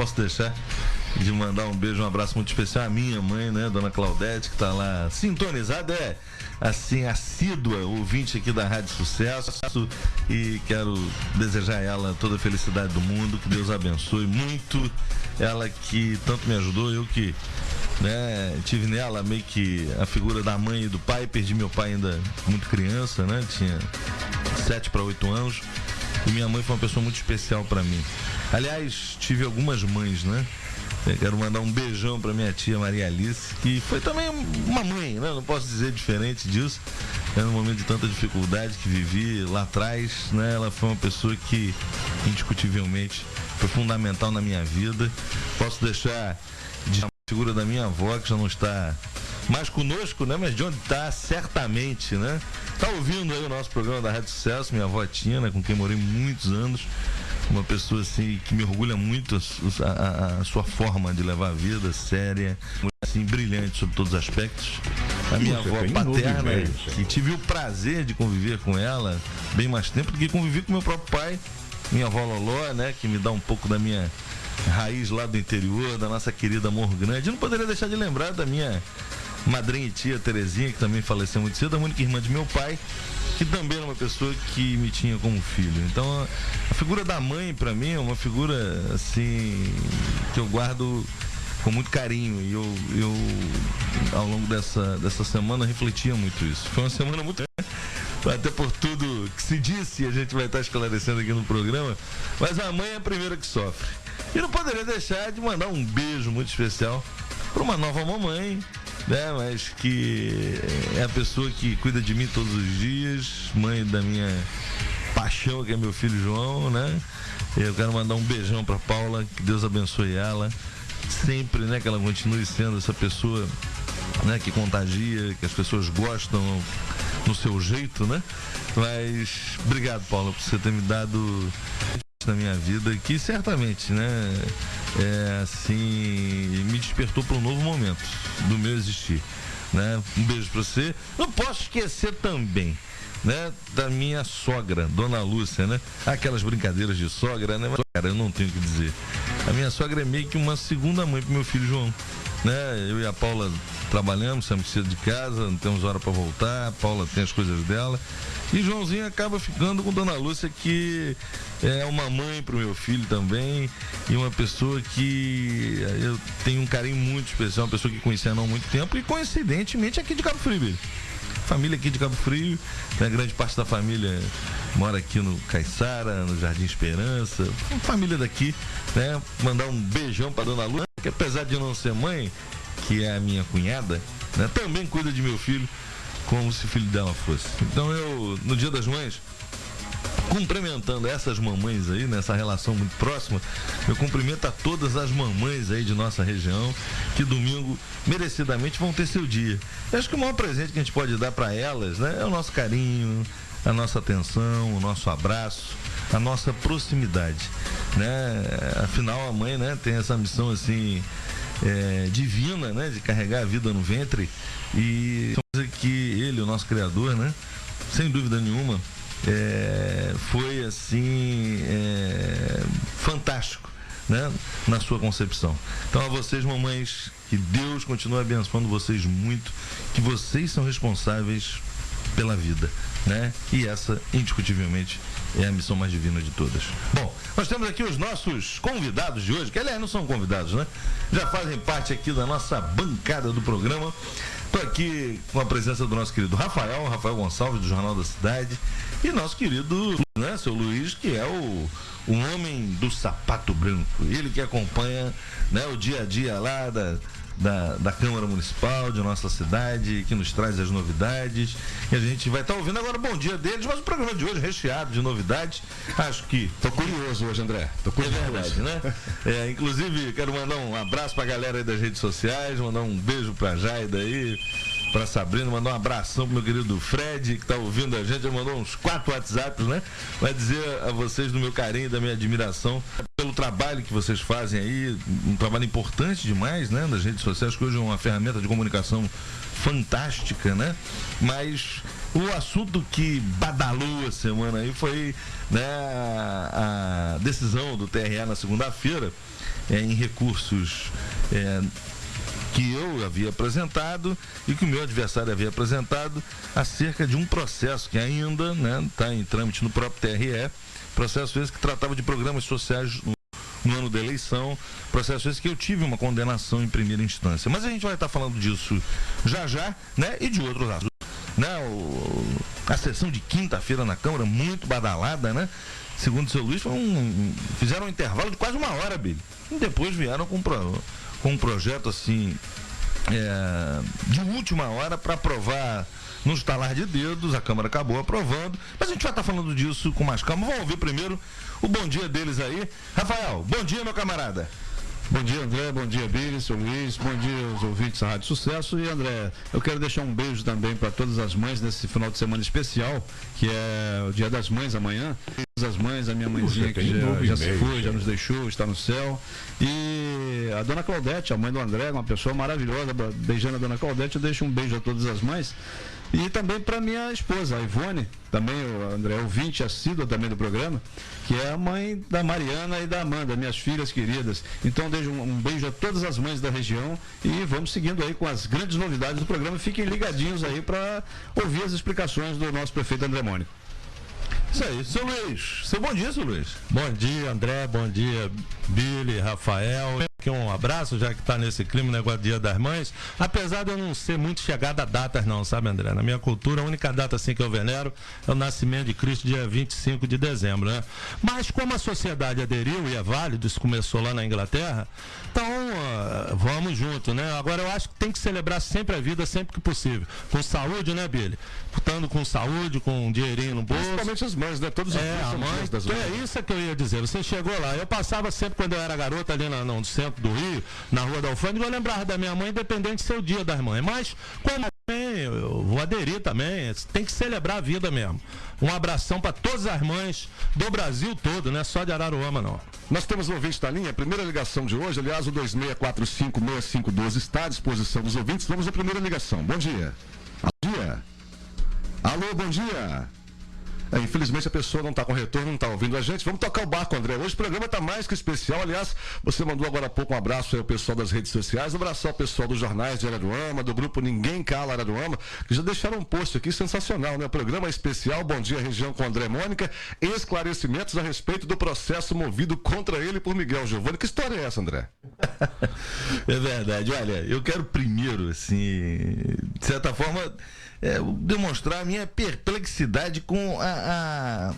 posso deixar de mandar um beijo, um abraço muito especial à minha mãe, né, dona Claudete, que tá lá sintonizada, assim, assídua, ouvinte aqui da Rádio Sucesso, e quero desejar a ela toda a felicidade do mundo, que Deus abençoe muito, ela que tanto me ajudou, eu que, né, tive nela meio que a figura da mãe e do pai, perdi meu pai ainda muito criança, né, tinha 7 para 8 anos, e minha mãe foi uma pessoa muito especial para mim. Aliás, tive algumas mães, né? Eu quero mandar um beijão para minha tia Maria Alice, que foi também uma mãe, né? Não posso dizer diferente disso. Era um momento de tanta dificuldade que vivi lá atrás, né? Ela foi uma pessoa que, indiscutivelmente, foi fundamental na minha vida. Posso deixar de a figura da minha avó, que já não está mais conosco, né? Mas de onde está, certamente, né? Tá ouvindo aí o nosso programa da Rádio Sucesso, minha avó Tina, né? Com quem morei muitos anos. Uma pessoa assim que me orgulha muito a sua forma de levar a vida, séria, assim, brilhante sobre todos os aspectos. A minha avó paterna, que tive o prazer de conviver com ela bem mais tempo do que convivi com meu próprio pai. Minha avó Loló, né, que me dá um pouco da minha raiz lá do interior, da nossa querida Morro Grande. Eu não poderia deixar de lembrar da minha madrinha e tia Terezinha, que também faleceu muito cedo, a única irmã de meu pai, que também era uma pessoa que me tinha como filho. Então, a figura da mãe, para mim, é uma figura, assim, que eu guardo com muito carinho. E eu ao longo dessa semana, refletia muito isso. Foi uma semana muito... até por tudo que se disse, a gente vai estar esclarecendo aqui no programa, mas a mãe é a primeira que sofre. E não poderia deixar de mandar um beijo muito especial para uma nova mamãe, né, mas que é a pessoa que cuida de mim todos os dias, mãe da minha paixão, que é meu filho João, né? Eu quero mandar um beijão para Paula, que Deus abençoe ela sempre, né, que ela continue sendo essa pessoa, né, que contagia, que as pessoas gostam no seu jeito, né? Mas obrigado, Paula, por você ter me dado na minha vida, que certamente, né, assim, me despertou para um novo momento do meu existir, né? Um beijo para você. Não posso esquecer também, né, da minha sogra, Dona Lúcia, né? Aquelas brincadeiras de sogra, né? Mas, cara, eu não tenho o que dizer. A minha sogra é meio que uma segunda mãe pro meu filho João, né? Eu e a Paula trabalhamos, saímos cedo de casa, não temos hora para voltar, a Paula tem as coisas dela, e Joãozinho acaba ficando com Dona Lúcia, que é uma mãe pro meu filho também, e uma pessoa que eu tenho um carinho muito especial, uma pessoa que conheci há não muito tempo, e coincidentemente aqui de Cabo Frio. Família aqui de Cabo Frio, né? Grande parte da família mora aqui no Caiçara, no Jardim Esperança, família daqui, né? Mandar um beijão para Dona Lúcia, que apesar de não ser mãe, que é a minha cunhada, né, também cuida de meu filho como se filho dela fosse. Então eu, no Dia das Mães, cumprimentando essas mamães aí, nessa relação muito próxima, eu cumprimento a todas as mamães aí de nossa região, que domingo, merecidamente, vão ter seu dia. Eu acho que o maior presente que a gente pode dar para elas, né, é o nosso carinho, a nossa atenção, o nosso abraço, a nossa proximidade, né? Afinal, a mãe, né, tem essa missão, assim, divina, né, de carregar a vida no ventre, e coisa que ele, o nosso Criador, né, sem dúvida nenhuma, foi assim fantástico, né, na sua concepção. Então, a vocês, mamães, que Deus continue abençoando vocês muito, que vocês são responsáveis pela vida, né? E essa, indiscutivelmente, é a missão mais divina de todas. Bom, nós temos aqui os nossos convidados de hoje, que aliás não são convidados, né? Já fazem parte aqui da nossa bancada do programa. Estou aqui com a presença do nosso querido Rafael Gonçalves, do Jornal da Cidade, e nosso querido, né, seu Luiz, que é o homem do sapato branco. Ele que acompanha, né, o dia a dia lá da Câmara Municipal de nossa cidade, que nos traz as novidades, e a gente vai estar ouvindo agora o bom dia deles, mas o programa de hoje recheado de novidades. Acho que... Tô curioso hoje, André. Tô curioso. É verdade, né? Inclusive, quero mandar um abraço pra galera aí das redes sociais, mandar um beijo pra Jaida aí, pra Sabrina, mandar um abração pro meu querido Fred, que tá ouvindo a gente, já mandou uns 4 WhatsApps, né? Vai dizer a vocês do meu carinho e da minha admiração pelo trabalho trabalho que vocês fazem aí, um trabalho importante demais, né, nas redes sociais, que hoje é uma ferramenta de comunicação fantástica, né? Mas o assunto que badalou a semana aí foi, né, a decisão do TRE na segunda-feira em recursos que eu havia apresentado e que o meu adversário havia apresentado acerca de um processo que ainda está em trâmite no próprio TRE, processo esse que tratava de programas sociais no ano da eleição, processo esse que eu tive uma condenação em primeira instância. Mas a gente vai estar falando disso já, né? E de outros assuntos. Né? A sessão de quinta-feira na Câmara, muito badalada, né? Segundo o seu Luiz, fizeram um intervalo de quase 1 hora, Billy. E depois vieram com um projeto assim, de última hora para aprovar no estalar de dedos. A Câmara acabou aprovando, mas a gente vai estar falando disso com mais calma. Vamos ouvir primeiro o bom dia deles aí. Rafael, bom dia, meu camarada. Bom dia, André, bom dia, Billy, seu Luiz, bom dia aos ouvintes da Rádio Sucesso. E, André, eu quero deixar um beijo também para todas as mães nesse final de semana especial, que é o Dia das Mães amanhã. Todas as mães, a minha mãezinha que já se foi, já nos deixou, está no céu. E a dona Claudete, a mãe do André, uma pessoa maravilhosa, beijando a dona Claudete, eu deixo um beijo a todas as mães. E também para minha esposa, a Ivone, também o André, ouvinte assídua também do programa, que é a mãe da Mariana e da Amanda, minhas filhas queridas. Então, deixo um beijo a todas as mães da região e vamos seguindo aí com as grandes novidades do programa. Fiquem ligadinhos aí para ouvir as explicações do nosso prefeito André Mônica. Isso aí, seu Luiz. Seu bom dia, seu Luiz. Bom dia, André. Bom dia, Billy, Rafael. Aqui um abraço, já que está nesse clima, negócio do Dia das Mães. Apesar de eu não ser muito chegado a datas, não, sabe, André? Na minha cultura, a única data assim que eu venero é o nascimento de Cristo, dia 25 de dezembro, né? Mas como a sociedade aderiu, e é válido, isso começou lá na Inglaterra, então vamos junto, né? Agora eu acho que tem que celebrar sempre a vida, sempre que possível. Com saúde, né, Billy? Portanto, com saúde, com um dinheirinho no bolso. Principalmente as mães, né? Todos os dias a mãe, das mães. É isso que eu ia dizer. Você chegou lá. Eu passava sempre, quando eu era garota, ali no centro do Rio, na Rua da Alfândega, eu lembrava da minha mãe, independente de ser o Dia das Mães. Mas, como eu vou aderir também, tem que celebrar a vida mesmo. Um abração para todas as mães do Brasil todo, não é só de Araruama, não. Nós temos um ouvinte na linha, primeira ligação de hoje, aliás, o 26456512 está à disposição dos ouvintes. Vamos à primeira ligação. Bom dia. Bom dia. Alô, bom dia. Infelizmente a pessoa não está com retorno, não está ouvindo a gente. Vamos tocar o barco, André. Hoje o programa está mais que especial. Aliás, você mandou agora há pouco um abraço aí ao pessoal das redes sociais, um abraço ao pessoal dos jornais de Araruama, do grupo Ninguém Cala Araruama, que já deixaram um post aqui sensacional, né? O programa é especial, Bom Dia Região com André Mônica, esclarecimentos a respeito do processo movido contra ele por Miguel Giovanni. Que história é essa, André? É verdade. Olha, eu quero primeiro, assim, de certa forma, demonstrar a minha perplexidade com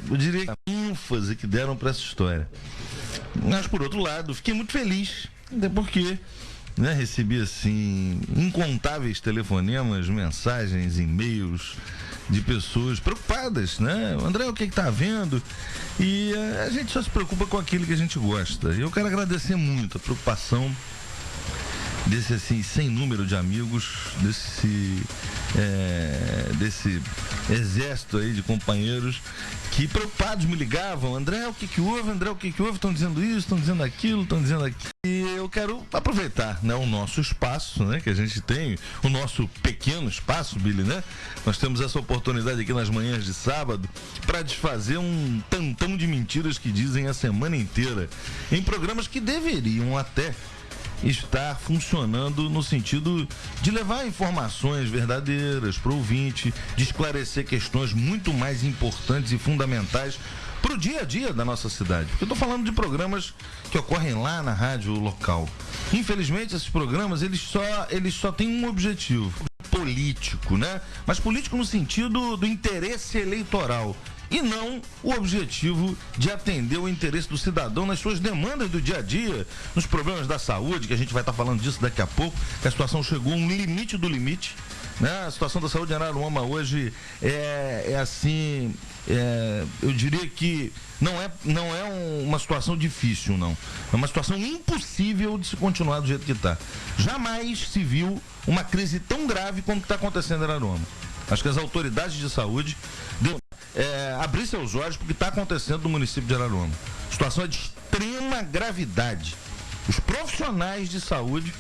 eu diria, a ênfase que deram para essa história. Mas, por outro lado, fiquei muito feliz, até porque, né, recebi, assim, incontáveis telefonemas, mensagens, e-mails de pessoas preocupadas, né? André, o que está havendo? E a gente só se preocupa com aquilo que a gente gosta. E eu quero agradecer muito a preocupação desse, assim, sem número de amigos, desse exército aí de companheiros que preocupados me ligavam. André, o que houve? André, o que houve? Estão dizendo isso, estão dizendo aquilo, estão dizendo aquilo. E eu quero aproveitar, né, o nosso espaço, né, que a gente tem, o nosso pequeno espaço, Billy, né? Nós temos essa oportunidade aqui nas manhãs de sábado para desfazer um tantão de mentiras que dizem a semana inteira em programas que deveriam até estar funcionando no sentido de levar informações verdadeiras para o ouvinte, de esclarecer questões muito mais importantes e fundamentais para o dia a dia da nossa cidade. Porque eu estou falando de programas que ocorrem lá na rádio local. Infelizmente, esses programas, eles só têm um objetivo político, né? Mas político no sentido do interesse eleitoral. E não o objetivo de atender o interesse do cidadão nas suas demandas do dia a dia, nos problemas da saúde, que a gente vai estar falando disso daqui a pouco, que a situação chegou a um limite do limite, né? A situação da saúde em Araruama hoje assim, eu diria que não é uma situação difícil, não. É uma situação impossível de se continuar do jeito que está. Jamais se viu uma crise tão grave como está acontecendo em Araruama. Acho que as autoridades de saúde abrir seus olhos porque está acontecendo no município de Araruama. Situação é de extrema gravidade. Os profissionais de saúde,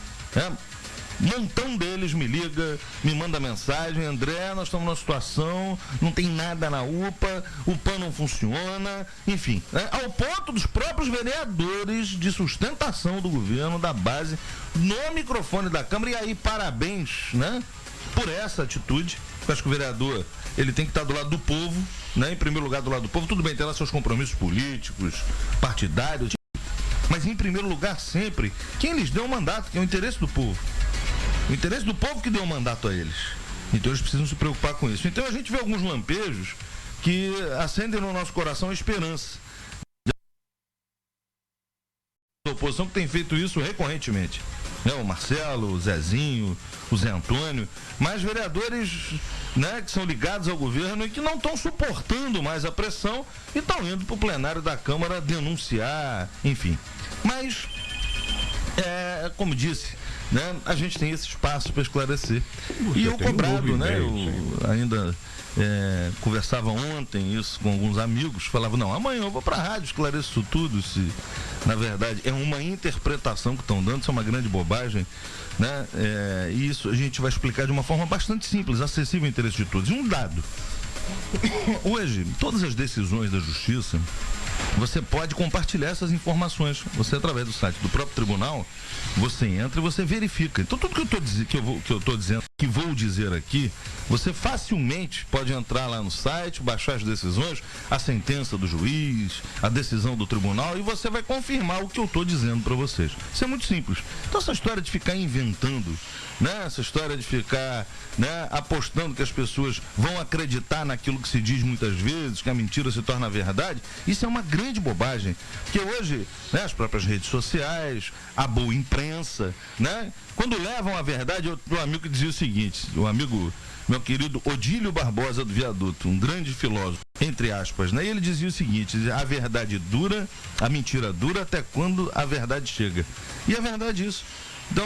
montão deles me liga, me manda mensagem: André, nós estamos numa situação, não tem nada na UPA, o PAN não funciona, enfim, ao ponto dos próprios vereadores de sustentação do governo, da base, no microfone da Câmara. E aí, parabéns, né, por essa atitude. Eu acho que o vereador, ele tem que estar do lado do povo, né, em primeiro lugar do lado do povo. Tudo bem, tem lá seus compromissos políticos, partidários, mas em primeiro lugar sempre quem lhes deu o mandato, que é o interesse do povo. O interesse do povo que deu o mandato a eles. Então eles precisam se preocupar com isso. Então a gente vê alguns lampejos que acendem no nosso coração a esperança. A oposição que tem feito isso recorrentemente. O Marcelo, o Zezinho, o Zé Antônio, mas vereadores, né, que são ligados ao governo e que não estão suportando mais a pressão e estão indo para o plenário da Câmara denunciar, enfim. Mas, como disse, né, a gente tem esse espaço para esclarecer. E eu cobrado, né? Eu ainda conversava ontem isso com alguns amigos, falava: não, amanhã eu vou para a rádio, esclareço isso tudo. Se na verdade é uma interpretação que estão dando, isso é uma grande bobagem, né? E isso a gente vai explicar de uma forma bastante simples, acessível ao interesse de todos. E um dado: hoje, todas as decisões da Justiça, você pode compartilhar essas informações. Você, através do site do próprio tribunal, você entra e você verifica. Então, tudo que eu estou dizendo, que vou dizer aqui, você facilmente pode entrar lá no site, baixar as decisões, a sentença do juiz, a decisão do tribunal, e você vai confirmar o que eu estou dizendo para vocês. Isso é muito simples. Então, essa história de ficar inventando, né? Essa história de ficar, né, apostando que as pessoas vão acreditar naquilo que se diz muitas vezes, que a mentira se torna verdade, isso é uma grande bobagem. Porque hoje, né, as próprias redes sociais, a boa imprensa, né, quando levam a verdade, o amigo que dizia o seguinte, o amigo, meu querido Odílio Barbosa do Viaduto, um grande filósofo, entre aspas, né, e ele dizia o seguinte: a verdade dura, a mentira dura até quando a verdade chega. E a verdade é isso. Então,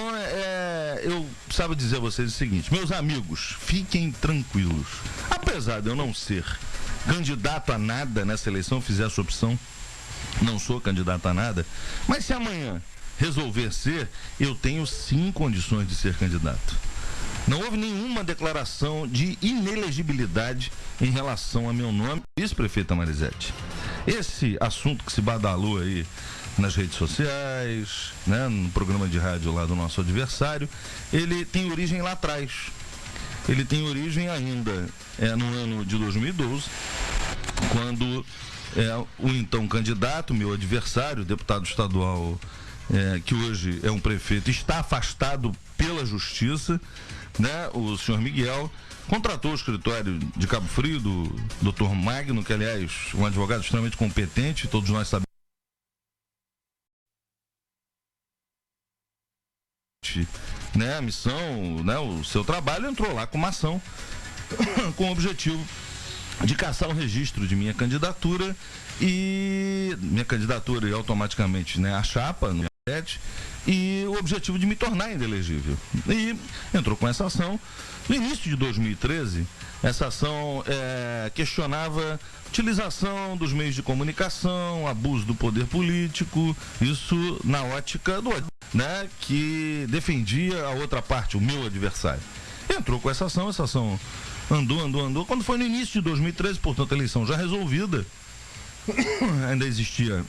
eu precisava dizer a vocês o seguinte: meus amigos, fiquem tranquilos. Apesar de eu não ser candidato a nada nessa eleição, fizer essa opção, não sou candidato a nada, mas se amanhã resolver ser, eu tenho sim condições de ser candidato. Não houve nenhuma declaração de inelegibilidade em relação a meu nome, vice-prefeita Marisete. Esse assunto que se badalou aí nas redes sociais, né, no programa de rádio lá do nosso adversário, ele tem origem lá atrás. Ele tem origem ainda no ano de 2012, quando o então candidato, meu adversário, deputado estadual, que hoje é um prefeito, está afastado pela justiça, né, o senhor Miguel, contratou o escritório de Cabo Frio do Dr. Magno, que aliás um advogado extremamente competente, todos nós sabemos, né, a missão, né, o seu trabalho, entrou lá com uma ação com o objetivo de caçar o registro de minha candidatura e automaticamente, né, a chapa no e o objetivo de me tornar inelegível. E entrou com essa ação. No início de 2013, essa ação questionava utilização dos meios de comunicação, abuso do poder político, isso na ótica do, né, que defendia a outra parte, o meu adversário. Entrou com essa ação andou. Quando foi no início de 2013, portanto, a eleição já resolvida, ainda existia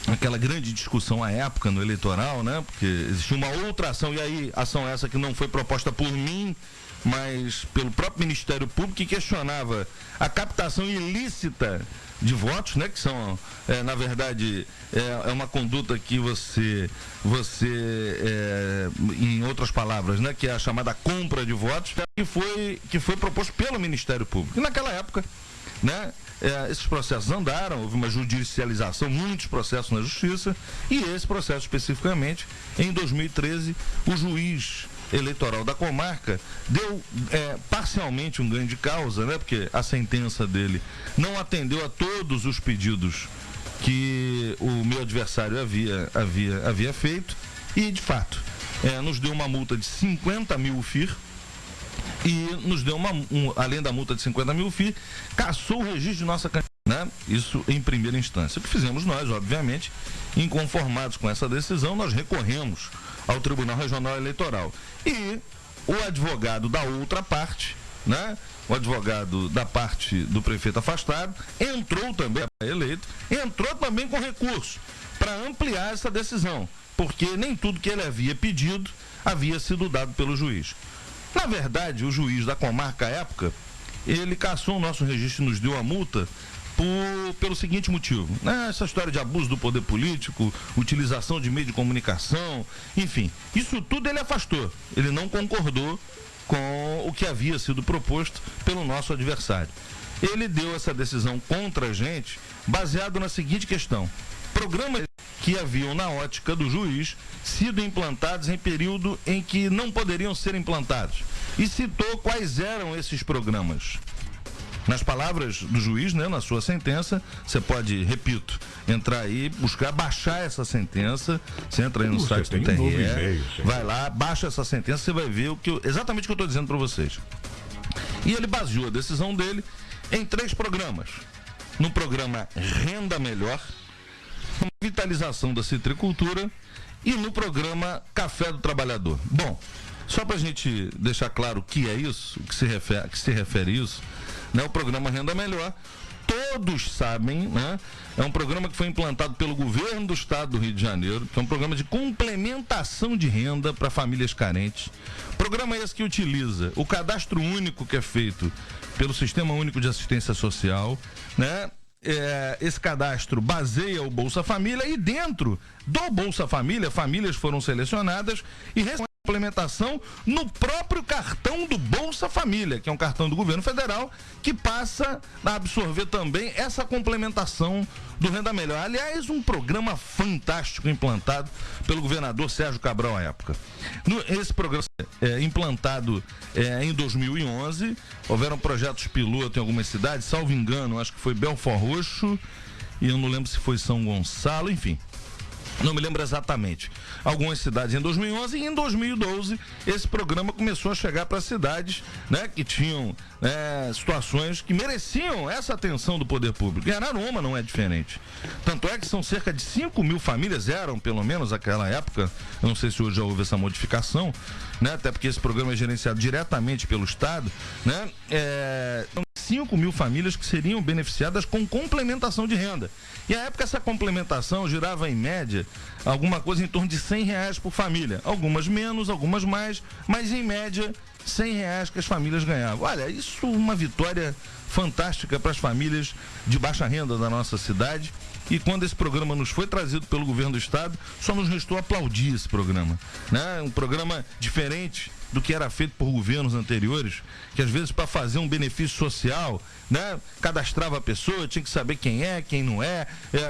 aquela grande discussão à época no eleitoral, né? Porque existia uma outra ação, e aí ação essa que não foi proposta por mim, mas pelo próprio Ministério Público, que questionava a captação ilícita de votos, né? Que são, na verdade, é uma conduta que você em outras palavras, né? Que é a chamada compra de votos, que foi proposto pelo Ministério Público. E naquela época, né? Esses processos andaram, houve uma judicialização, muitos processos na justiça, e esse processo especificamente, em 2013, o juiz eleitoral da comarca deu parcialmente um ganho de causa, né? Porque a sentença dele não atendeu a todos os pedidos que o meu adversário havia feito, e de fato nos deu uma multa de 50 mil FIR e nos deu além da multa de 50 mil FII, cassou o registro de nossa candidatura, né? Isso em primeira instância. O que fizemos nós, obviamente, inconformados com essa decisão, nós recorremos ao Tribunal Regional Eleitoral. E o advogado da outra parte, né? O advogado da parte do prefeito afastado, entrou também, eleito, entrou também com recurso para ampliar essa decisão, porque nem tudo que ele havia pedido havia sido dado pelo juiz. Na verdade, o juiz da comarca à época, ele cassou o nosso registro e nos deu a multa pelo seguinte motivo, né? Essa história de abuso do poder político, utilização de meio de comunicação, enfim, isso tudo ele afastou, ele não concordou com o que havia sido proposto pelo nosso adversário. Ele deu essa decisão contra a gente, baseado na seguinte questão: programas que haviam, na ótica do juiz, sido implantados em período em que não poderiam ser implantados. E citou quais eram esses programas. Nas palavras do juiz, né, na sua sentença, você pode, repito, entrar aí, buscar, baixar essa sentença. Você entra aí no site do TRE, vai lá, baixa essa sentença, você vai ver exatamente o que eu estou dizendo para vocês. E ele baseou a decisão dele em 3 programas. No programa Renda Melhor, Vitalização da Citricultura e no programa Café do Trabalhador. Bom, só para a gente deixar claro o que é isso, o que se refere isso, né? O programa Renda Melhor, todos sabem, né? É um programa que foi implantado pelo governo do estado do Rio de Janeiro, que é um programa de complementação de renda para famílias carentes. Programa esse que utiliza o cadastro único que é feito pelo Sistema Único de Assistência Social, né? Esse cadastro baseia o Bolsa Família e dentro do Bolsa Família, famílias foram selecionadas e recebem implementação no próprio cartão do Bolsa Família, que é um cartão do governo federal, que passa a absorver também essa complementação do Renda Melhor. Aliás, um programa fantástico implantado pelo governador Sérgio Cabral à época. Esse programa implantado em 2011, houveram projetos piloto em algumas cidades, salvo engano, acho que foi Belford Roxo, e eu não lembro se foi São Gonçalo, enfim. Não me lembro exatamente. Algumas cidades em 2011 e em 2012 esse programa começou a chegar para cidades, né, que tinham situações que mereciam essa atenção do poder público. E Araruama não é diferente. Tanto é que são cerca de 5 mil famílias, eram pelo menos naquela época, eu não sei se hoje já houve essa modificação, né, até porque esse programa é gerenciado diretamente pelo Estado, né, 5 mil famílias que seriam beneficiadas com complementação de renda. E à época essa complementação girava em média alguma coisa em torno de R$100 por família. Algumas menos, algumas mais, mas em média R$100 que as famílias ganhavam. Olha, isso é uma vitória fantástica para as famílias de baixa renda da nossa cidade. E quando esse programa nos foi trazido pelo governo do estado, só nos restou aplaudir esse programa, né? Um programa diferente do que era feito por governos anteriores, que às vezes para fazer um benefício social, né, cadastrava a pessoa, tinha que saber quem é, quem não é,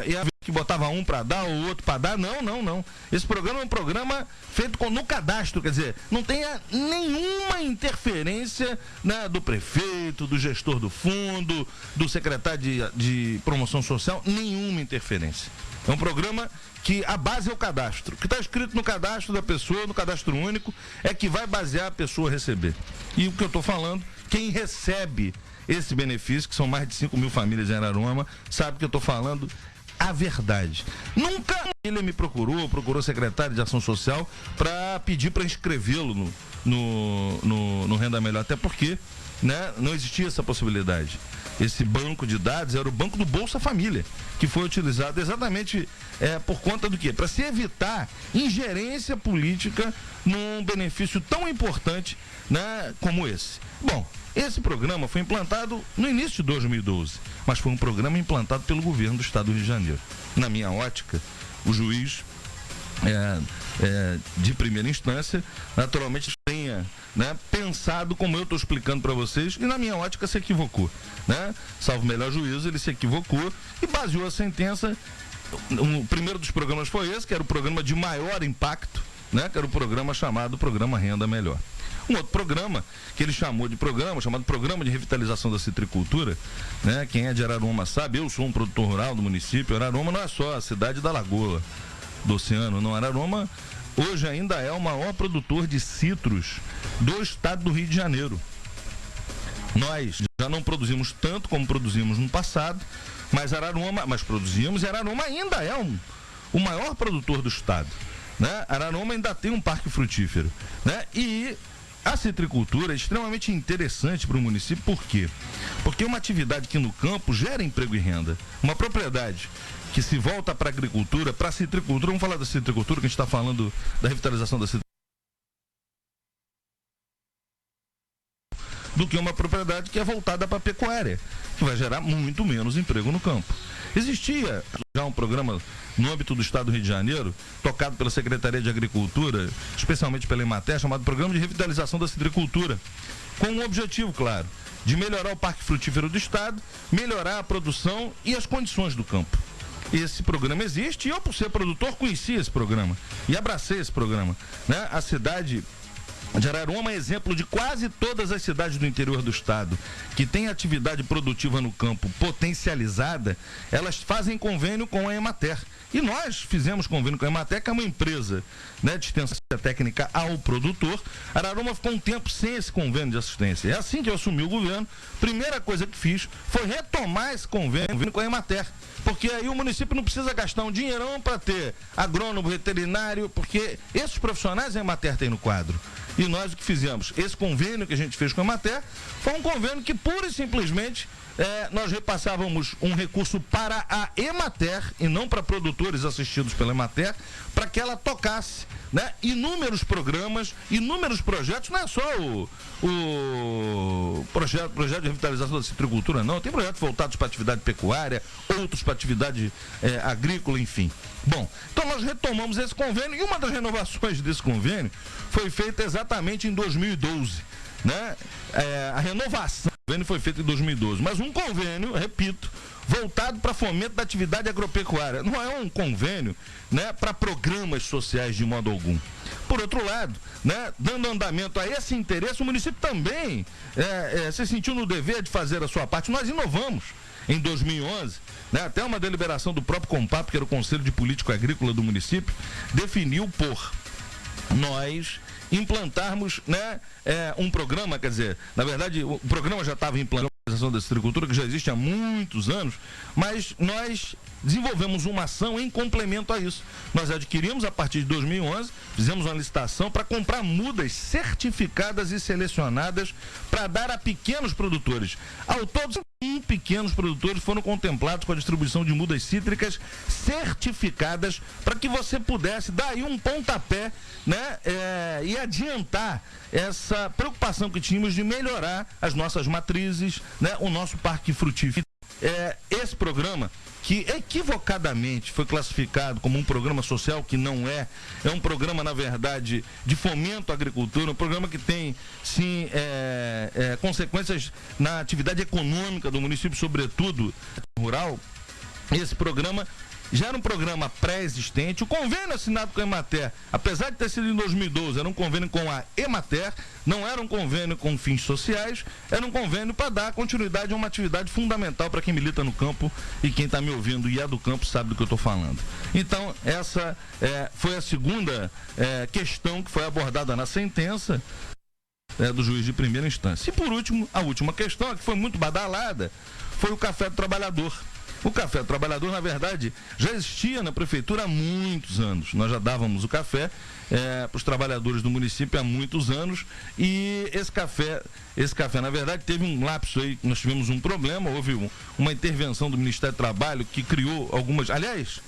e a que botava um para dar, o outro para dar. Não. Esse programa é um programa feito no cadastro, quer dizer, não tem nenhuma interferência, né, do prefeito, do gestor do fundo, do secretário de promoção social, nenhuma interferência. É um programa que a base é o cadastro. O que está escrito no cadastro da pessoa, no cadastro único, é que vai basear a pessoa a receber. E o que eu estou falando, quem recebe esse benefício, que são mais de 5 mil famílias em Araruama, sabe que eu estou falando a verdade. Nunca ele me procurou secretário de Ação Social para pedir para inscrevê-lo no Renda Melhor, até porque, né, não existia essa possibilidade. Esse banco de dados era o banco do Bolsa Família, que foi utilizado exatamente por conta do quê? Para se evitar ingerência política num benefício tão importante, né, como esse. Bom, esse programa foi implantado no início de 2012, mas foi um programa implantado pelo governo do estado do Rio de Janeiro. Na minha ótica, o juiz de primeira instância, naturalmente tenha, né, pensado como eu estou explicando para vocês, e na minha ótica se equivocou, né? Salvo melhor juízo, ele se equivocou e baseou a sentença. O primeiro dos programas foi esse, que era o programa de maior impacto, né, que era o programa chamado Programa Renda Melhor. Um outro programa que ele chamou de programa, chamado Programa de Revitalização da Citricultura, né? Quem é de Araruama sabe, eu sou um produtor rural do município. Araruama não é só a cidade da Lagoa do Oceano, não. Araruama hoje ainda é o maior produtor de citros do estado do Rio de Janeiro. Nós já não produzimos tanto como produzimos no passado, mas produzimos, e Araruama ainda é o maior produtor do estado, né? Araruama ainda tem um parque frutífero, né? E a citricultura é extremamente interessante para o município, por quê? Porque uma atividade que no campo gera emprego e renda. Uma propriedade que se volta para a agricultura, para a citricultura, vamos falar da citricultura, que a gente está falando da revitalização da citricultura, do que uma propriedade que é voltada para a pecuária, que vai gerar muito menos emprego no campo. Existia já um programa no âmbito do estado do Rio de Janeiro, tocado pela Secretaria de Agricultura, especialmente pela Emater, chamado Programa de Revitalização da Citricultura, com um objetivo, claro, de melhorar o parque frutífero do estado, melhorar a produção e as condições do campo. Esse programa existe e eu, por ser produtor, conheci esse programa e abracei esse programa, né? A cidade de Araruama é exemplo de quase todas as cidades do interior do estado que têm atividade produtiva no campo potencializada, elas fazem convênio com a Emater. E nós fizemos convênio com a Emater, que é uma empresa, né, de assistência técnica ao produtor. Araruama ficou um tempo sem esse convênio de assistência. É assim que eu assumi o governo. Primeira coisa que fiz foi retomar esse convênio com a Emater. Porque aí o município não precisa gastar um dinheirão para ter agrônomo, veterinário, porque esses profissionais a Emater tem no quadro. E nós o que fizemos? Esse convênio que a gente fez com a Emater foi um convênio que pura e simplesmente nós repassávamos um recurso para a Emater e não para produtores assistidos pela Emater, para que ela tocasse, né, inúmeros programas, inúmeros projetos. Não é só o projeto de revitalização da citricultura, não. Tem projetos voltados para atividade pecuária, outros para atividade agrícola, enfim. Bom, então nós retomamos esse convênio e uma das renovações desse convênio foi feita exatamente em 2012, né? A renovação do convênio foi feita em 2012, mas um convênio, repito, voltado para fomento da atividade agropecuária. Não é um convênio, né, para programas sociais de modo algum. Por outro lado, né, dando andamento a esse interesse, o município também se sentiu no dever de fazer a sua parte. Nós inovamos em 2011, né, até uma deliberação do próprio CONPAP, que era o Conselho de Político Agrícola do município, definiu por nós implantarmos, né, um programa, quer dizer, na verdade o programa já estava implantado, da citricultura, que já existe há muitos anos, mas nós desenvolvemos uma ação em complemento a isso. Nós adquirimos a partir de 2011, fizemos uma licitação para comprar mudas certificadas e selecionadas para dar a pequenos produtores. Ao todo, pequenos produtores foram contemplados com a distribuição de mudas cítricas certificadas para que você pudesse dar aí um pontapé, né, e adiantar essa preocupação que tínhamos de melhorar as nossas matrizes, né, o nosso parque frutífero. Esse programa, que equivocadamente foi classificado como um programa social, que não é um programa, na verdade, de fomento à agricultura, um programa que tem, sim, consequências na atividade econômica do município, sobretudo rural. Esse programa já era um programa pré-existente. O convênio assinado com a Emater, apesar de ter sido em 2012, era um convênio com a Emater, não era um convênio com fins sociais, era um convênio para dar continuidade a uma atividade fundamental para quem milita no campo, e quem está me ouvindo e é do campo sabe do que eu estou falando. Então, essa foi a segunda questão que foi abordada na sentença do juiz de primeira instância. E por último, a última questão, que foi muito badalada, foi o Café do Trabalhador. O Café do Trabalhador, na verdade, já existia na prefeitura há muitos anos. Nós já dávamos o café para os trabalhadores do município há muitos anos, e esse café, na verdade, teve um lapso aí, nós tivemos um problema, houve uma intervenção do Ministério do Trabalho que criou algumas... Aliás,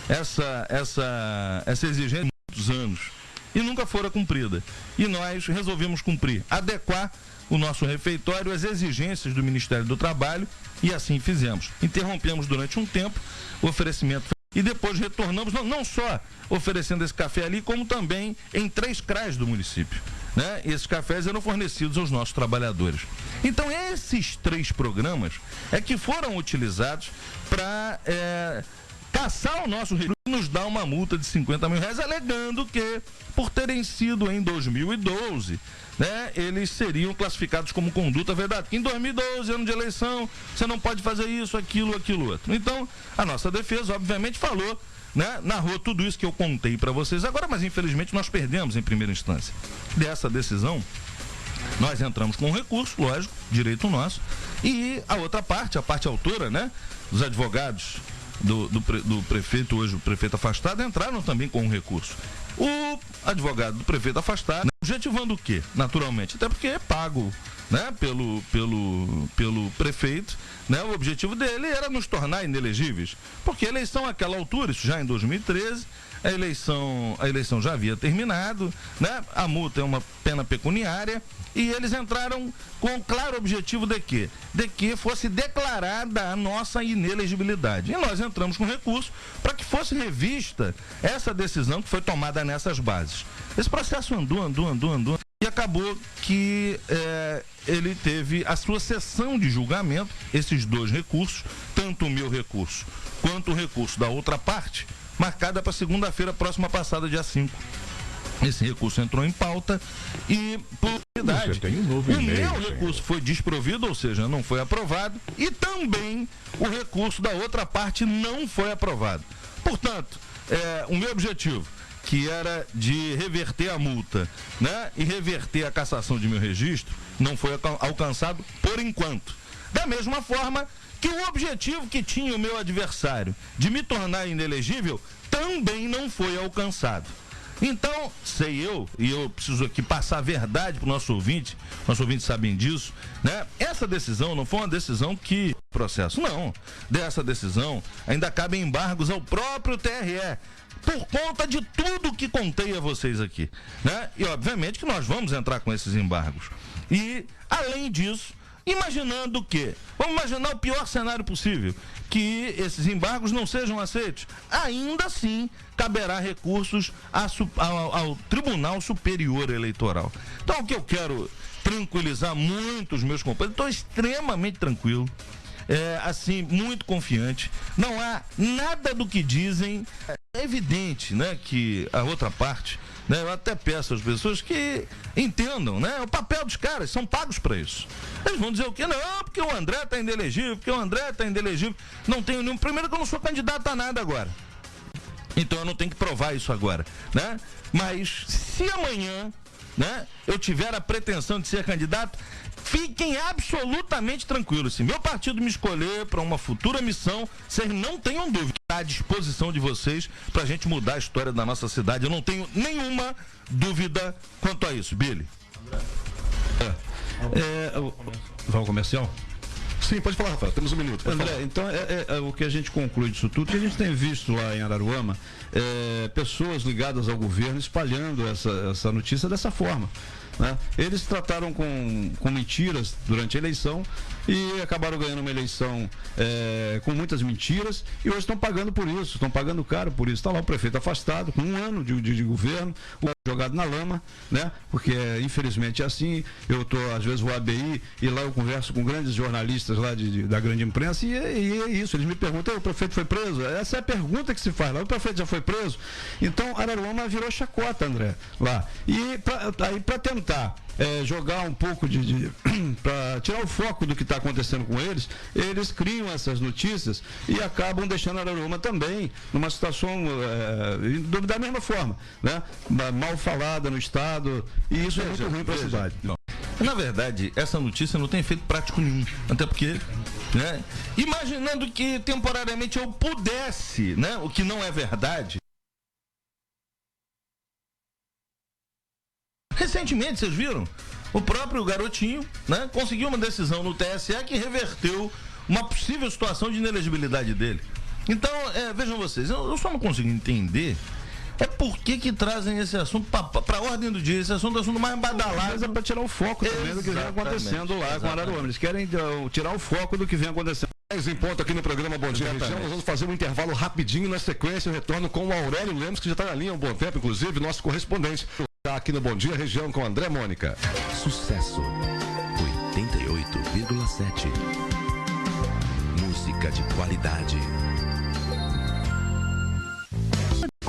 essa exigência há muitos anos e nunca fora cumprida. E nós resolvemos cumprir, adequar o nosso refeitório às exigências do Ministério do Trabalho, e assim fizemos. Interrompemos durante um tempo o oferecimento e depois retornamos, não só oferecendo esse café ali, como também em 3 CRAs do município, né? Esses cafés eram fornecidos aos nossos trabalhadores. Então, esses 3 programas que foram utilizados para caçar o nosso recurso e nos dar uma multa de R$50 mil, alegando que, por terem sido em 2012, né, eles seriam classificados como conduta vedada. Em 2012, ano de eleição, você não pode fazer isso, aquilo, outro. Então, a nossa defesa, obviamente, falou, né, narrou tudo isso que eu contei para vocês agora, mas infelizmente nós perdemos em primeira instância. Dessa decisão, Nós entramos com um recurso, lógico, direito nosso, e a outra parte, a parte autora, né, dos advogados do prefeito, hoje o prefeito afastado, entraram também com um recurso. O advogado do prefeito afastado, objetivando o quê? Naturalmente, até porque é pago, né, pelo prefeito, né, o objetivo dele era nos tornar inelegíveis, porque a eleição àquela altura, isso já em 2013, a eleição já havia terminado, né, a multa é uma pena pecuniária, e eles entraram com o claro objetivo de quê? De que fosse declarada a nossa inelegibilidade. E nós entramos com recurso para que fosse revista essa decisão que foi tomada nessas bases. Esse processo andou, e acabou que ele teve a sua sessão de julgamento, esses dois recursos, tanto o meu recurso quanto o recurso da outra parte, marcada para segunda-feira próxima passada, dia 5. Esse recurso entrou em pauta e, por verdade, o meu recurso foi desprovido, ou seja, não foi aprovado, e também o recurso da outra parte não foi aprovado. Portanto, o meu objetivo, que era de reverter a multa, né, e reverter a cassação de meu registro, não foi alcançado por enquanto. Da mesma forma que o objetivo que tinha o meu adversário de me tornar inelegível também não foi alcançado. Então, e eu preciso aqui passar a verdade para o nosso ouvintes sabem disso, né? Essa decisão não foi uma decisão que processo, não. Dessa decisão ainda cabem embargos ao próprio TRE, por conta de tudo que contei a vocês aqui, né? E obviamente que nós vamos entrar com esses embargos. E, além disso, imaginando que, vamos imaginar o pior cenário possível, que esses embargos não sejam aceitos, ainda assim caberá recursos ao Tribunal Superior Eleitoral. Então, o que eu quero tranquilizar muito os meus companheiros, estou extremamente tranquilo, assim, muito confiante, não há nada do que dizem, é evidente, né, que a outra parte, né, eu até peço às pessoas que entendam, né, o papel dos caras, são pagos para isso. Eles vão dizer o quê? Não, porque o André está inelegível, não tenho nenhum, primeiro que eu não sou candidato a nada agora, então eu não tenho que provar isso agora, né, mas se amanhã, né, eu tiver a pretensão de ser candidato, fiquem absolutamente tranquilos. Se meu partido me escolher para uma futura missão, vocês não tenham dúvida, está à disposição de vocês para a gente mudar a história da nossa cidade. Eu não tenho nenhuma dúvida quanto a isso. Billy. Vai ao comercial? Sim, pode falar, Rafael, temos um minuto. André, então o que a gente conclui disso tudo, que a gente tem visto lá em Araruama, pessoas ligadas ao governo espalhando essa notícia dessa forma, né? Eles trataram com mentiras durante a eleição e acabaram ganhando uma eleição com muitas mentiras e hoje estão pagando por isso, estão pagando caro por isso. Está lá o prefeito afastado, com um ano de governo, jogado na lama, né? Porque infelizmente é assim. Eu às vezes vou à ABI e lá eu converso com grandes jornalistas lá da grande imprensa e é isso, eles me perguntam: o prefeito foi preso? Essa é a pergunta que se faz lá. O prefeito já foi preso? Então Araruama virou chacota, André, lá. E para tentar jogar um pouco para tirar o foco do que está acontecendo com eles criam essas notícias e acabam deixando Araruama também numa situação da mesma forma, né? Mal falada no estado, e isso é muito ruim para a cidade. Na verdade, essa notícia não tem efeito prático nenhum, até porque, né, imaginando que temporariamente eu pudesse, né, o que não é verdade. Recentemente, vocês viram? O próprio garotinho, né, conseguiu uma decisão no TSE que reverteu uma possível situação de inelegibilidade dele. Então, vejam vocês, eu só não consigo entender por que trazem esse assunto para a ordem do dia. Esse assunto é o assunto mais badalado. Mas é para tirar o foco também do que vem acontecendo lá com Araruama. Eles querem tirar o foco do que vem acontecendo. 10 em ponto aqui no programa Bom Dia Região. Nós vamos fazer um intervalo rapidinho. Na sequência, eu retorno com o Aurélio Lemos, que já está na linha há um bom tempo, inclusive, nosso correspondente. Está aqui no Bom Dia Região com André Mônica. Sucesso 88,7. Música de qualidade.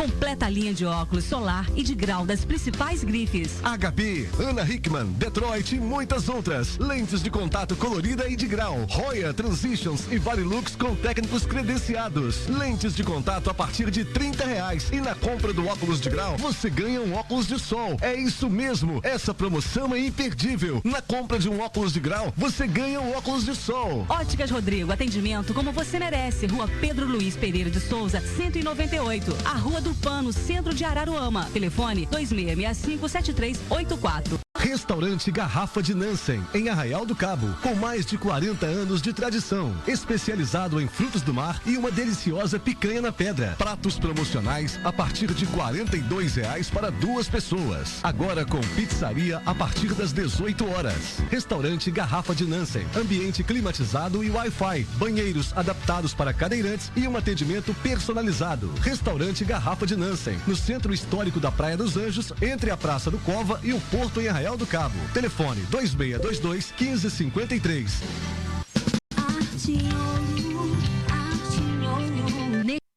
Completa linha de óculos solar e de grau das principais grifes. HP, Ana Hickman, Detroit e muitas outras. Lentes de contato colorida e de grau. Roya, Transitions e Varilux com técnicos credenciados. Lentes de contato a partir de R$30. E na compra do óculos de grau, você ganha um óculos de sol. É isso mesmo, essa promoção é imperdível. Na compra de um óculos de grau, você ganha um óculos de sol. Óticas Rodrigo, atendimento como você merece. Rua Pedro Luiz Pereira de Souza, 198. A Rua do Pano, centro de Araruama. Telefone 2665-7384. Restaurante Garrafa de Nansen, em Arraial do Cabo, com mais de 40 anos de tradição, especializado em frutos do mar e uma deliciosa picanha na pedra. Pratos promocionais a partir de R$42 para 2 pessoas. Agora com pizzaria a partir das 18 horas. Restaurante Garrafa de Nansen, ambiente climatizado e Wi-Fi, banheiros adaptados para cadeirantes e um atendimento personalizado. Restaurante Garrafa de Nansen, no centro histórico da Praia dos Anjos, entre a Praça do Cova e o Porto em Arraial do Cabo. Telefone 2622-1553.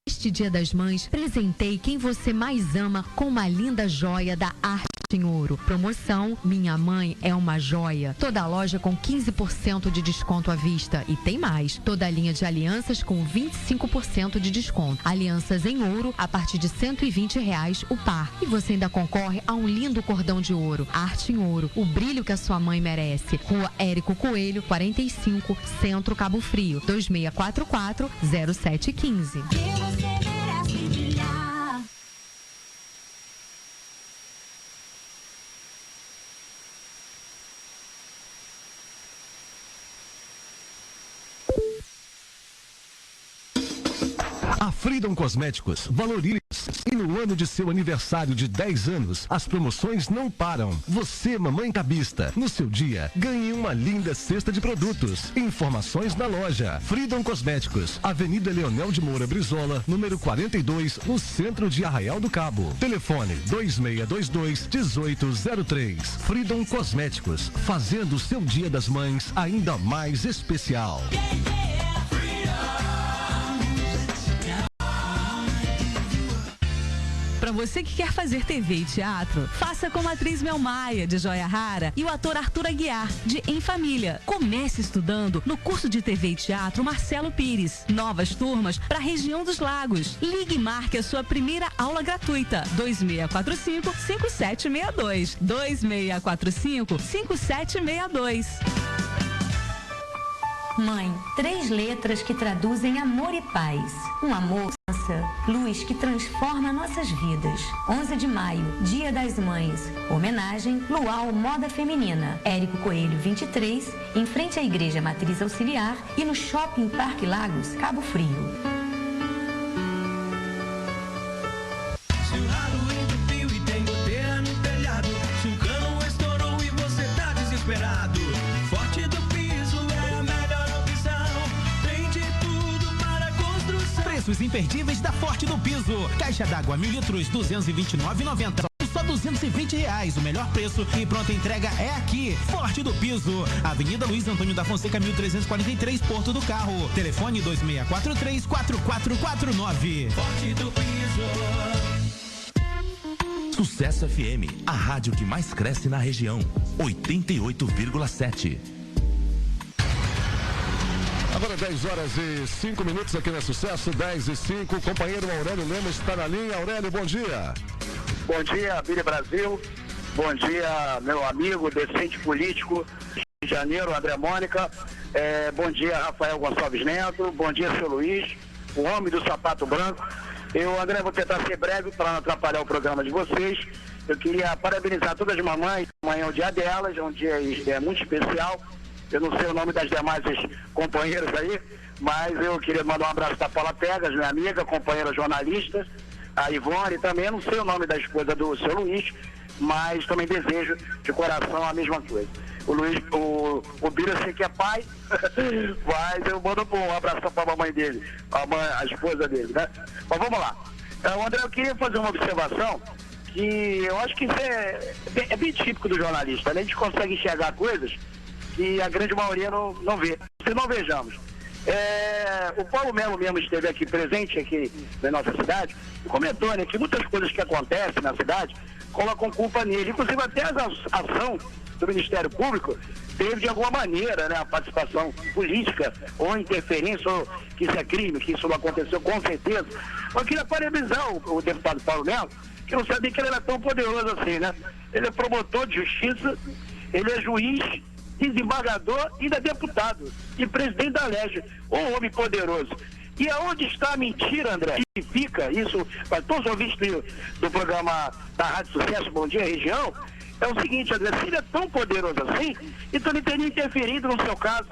Neste Dia das Mães, presentei quem você mais ama com uma linda joia da Arte em Ouro. Promoção Minha Mãe é uma Joia. Toda a loja com 15% de desconto à vista. E tem mais. Toda a linha de alianças com 25% de desconto. Alianças em ouro a partir de R$120 o par. E você ainda concorre a um lindo cordão de ouro. Arte em Ouro. O brilho que a sua mãe merece. Rua Érico Coelho, 45, Centro Cabo Frio. 2644-0715. A Freedom Cosméticos valoriza e no ano de seu aniversário de 10 anos, as promoções não param. Você, mamãe cabista, no seu dia, ganhe uma linda cesta de produtos. Informações na loja Freedom Cosméticos, Avenida Leonel de Moura Brizola, número 42, no centro de Arraial do Cabo. Telefone 2622-1803. Freedom Cosméticos, fazendo o seu Dia das Mães ainda mais especial. Para você que quer fazer TV e teatro, faça como a atriz Mel Maia, de Joia Rara, e o ator Arthur Aguiar, de Em Família. Comece estudando no curso de TV e teatro Marcelo Pires. Novas turmas para a região dos Lagos. Ligue e marque a sua primeira aula gratuita. 2645-5762. 2645-5762. Mãe, 3 letras que traduzem amor e paz. Um amor, luz que transforma nossas vidas. 11 de maio, Dia das Mães. Homenagem Luau Moda Feminina. Érico Coelho, 23, em frente à Igreja Matriz Auxiliar e no Shopping Parque Lagos, Cabo Frio. Se o ralo entupiu e tem goteira no telhado, se o cano estourou e você tá desesperado, Forte do Piso é a melhor opção. Tem de tudo para construção. Preços imperdíveis da Forte do Piso. Caixa d'água 1000 litros, R$229,90. Só R$220, o melhor preço e pronta entrega é aqui. Forte do Piso, Avenida Luiz Antônio da Fonseca, 1343, Porto do Carro. Telefone 2643-4449. Forte do Piso. Sucesso FM, a rádio que mais cresce na região. 88,7. Agora 10h05 aqui na Sucesso, 10h05. O companheiro Aurélio Lemos está na linha. Aurélio, bom dia. Bom dia, Billy Brasil. Bom dia, meu amigo, decente político, Rio de Janeiro, André Mônica. Bom dia, Rafael Gonçalves Neto. Bom dia, seu Luiz, o homem do sapato branco. Eu, André, vou tentar ser breve para não atrapalhar o programa de vocês. Eu queria parabenizar todas as mamães. Amanhã é o dia delas, é um dia muito especial. Eu não sei o nome das demais companheiras aí, mas eu queria mandar um abraço para a Paula Pegas, minha amiga, companheira jornalista, a Ivone também. Eu não sei o nome da esposa do seu Luiz, mas também desejo de coração a mesma coisa. O Luiz, o Bira, eu sei que é pai, mas eu mando um abraço para a mamãe dele, a esposa dele, né? Mas vamos lá. André, eu queria fazer uma observação que eu acho que isso é bem típico do jornalista, né? A gente consegue enxergar coisas que a grande maioria não vê. Se não vejamos, O Paulo Melo mesmo esteve aqui presente aqui na nossa cidade e comentou, né, que muitas coisas que acontecem na cidade colocam culpa nele. Inclusive até a ação do Ministério Público teve de alguma maneira, né, a participação política ou interferência, ou que isso é crime, que isso não aconteceu com certeza. Eu queria parabenizar o deputado Paulo Melo, que eu não sabia que ele era tão poderoso assim, né? Ele é promotor de justiça, ele é juiz, desembargador e ainda é deputado e presidente da Leste, um homem poderoso. E aonde está a mentira, André? E fica isso para todos os ouvintes do programa da Rádio Sucesso, Bom Dia Região, é o seguinte, André, se ele é tão poderoso assim, então ele teria interferido no seu caso.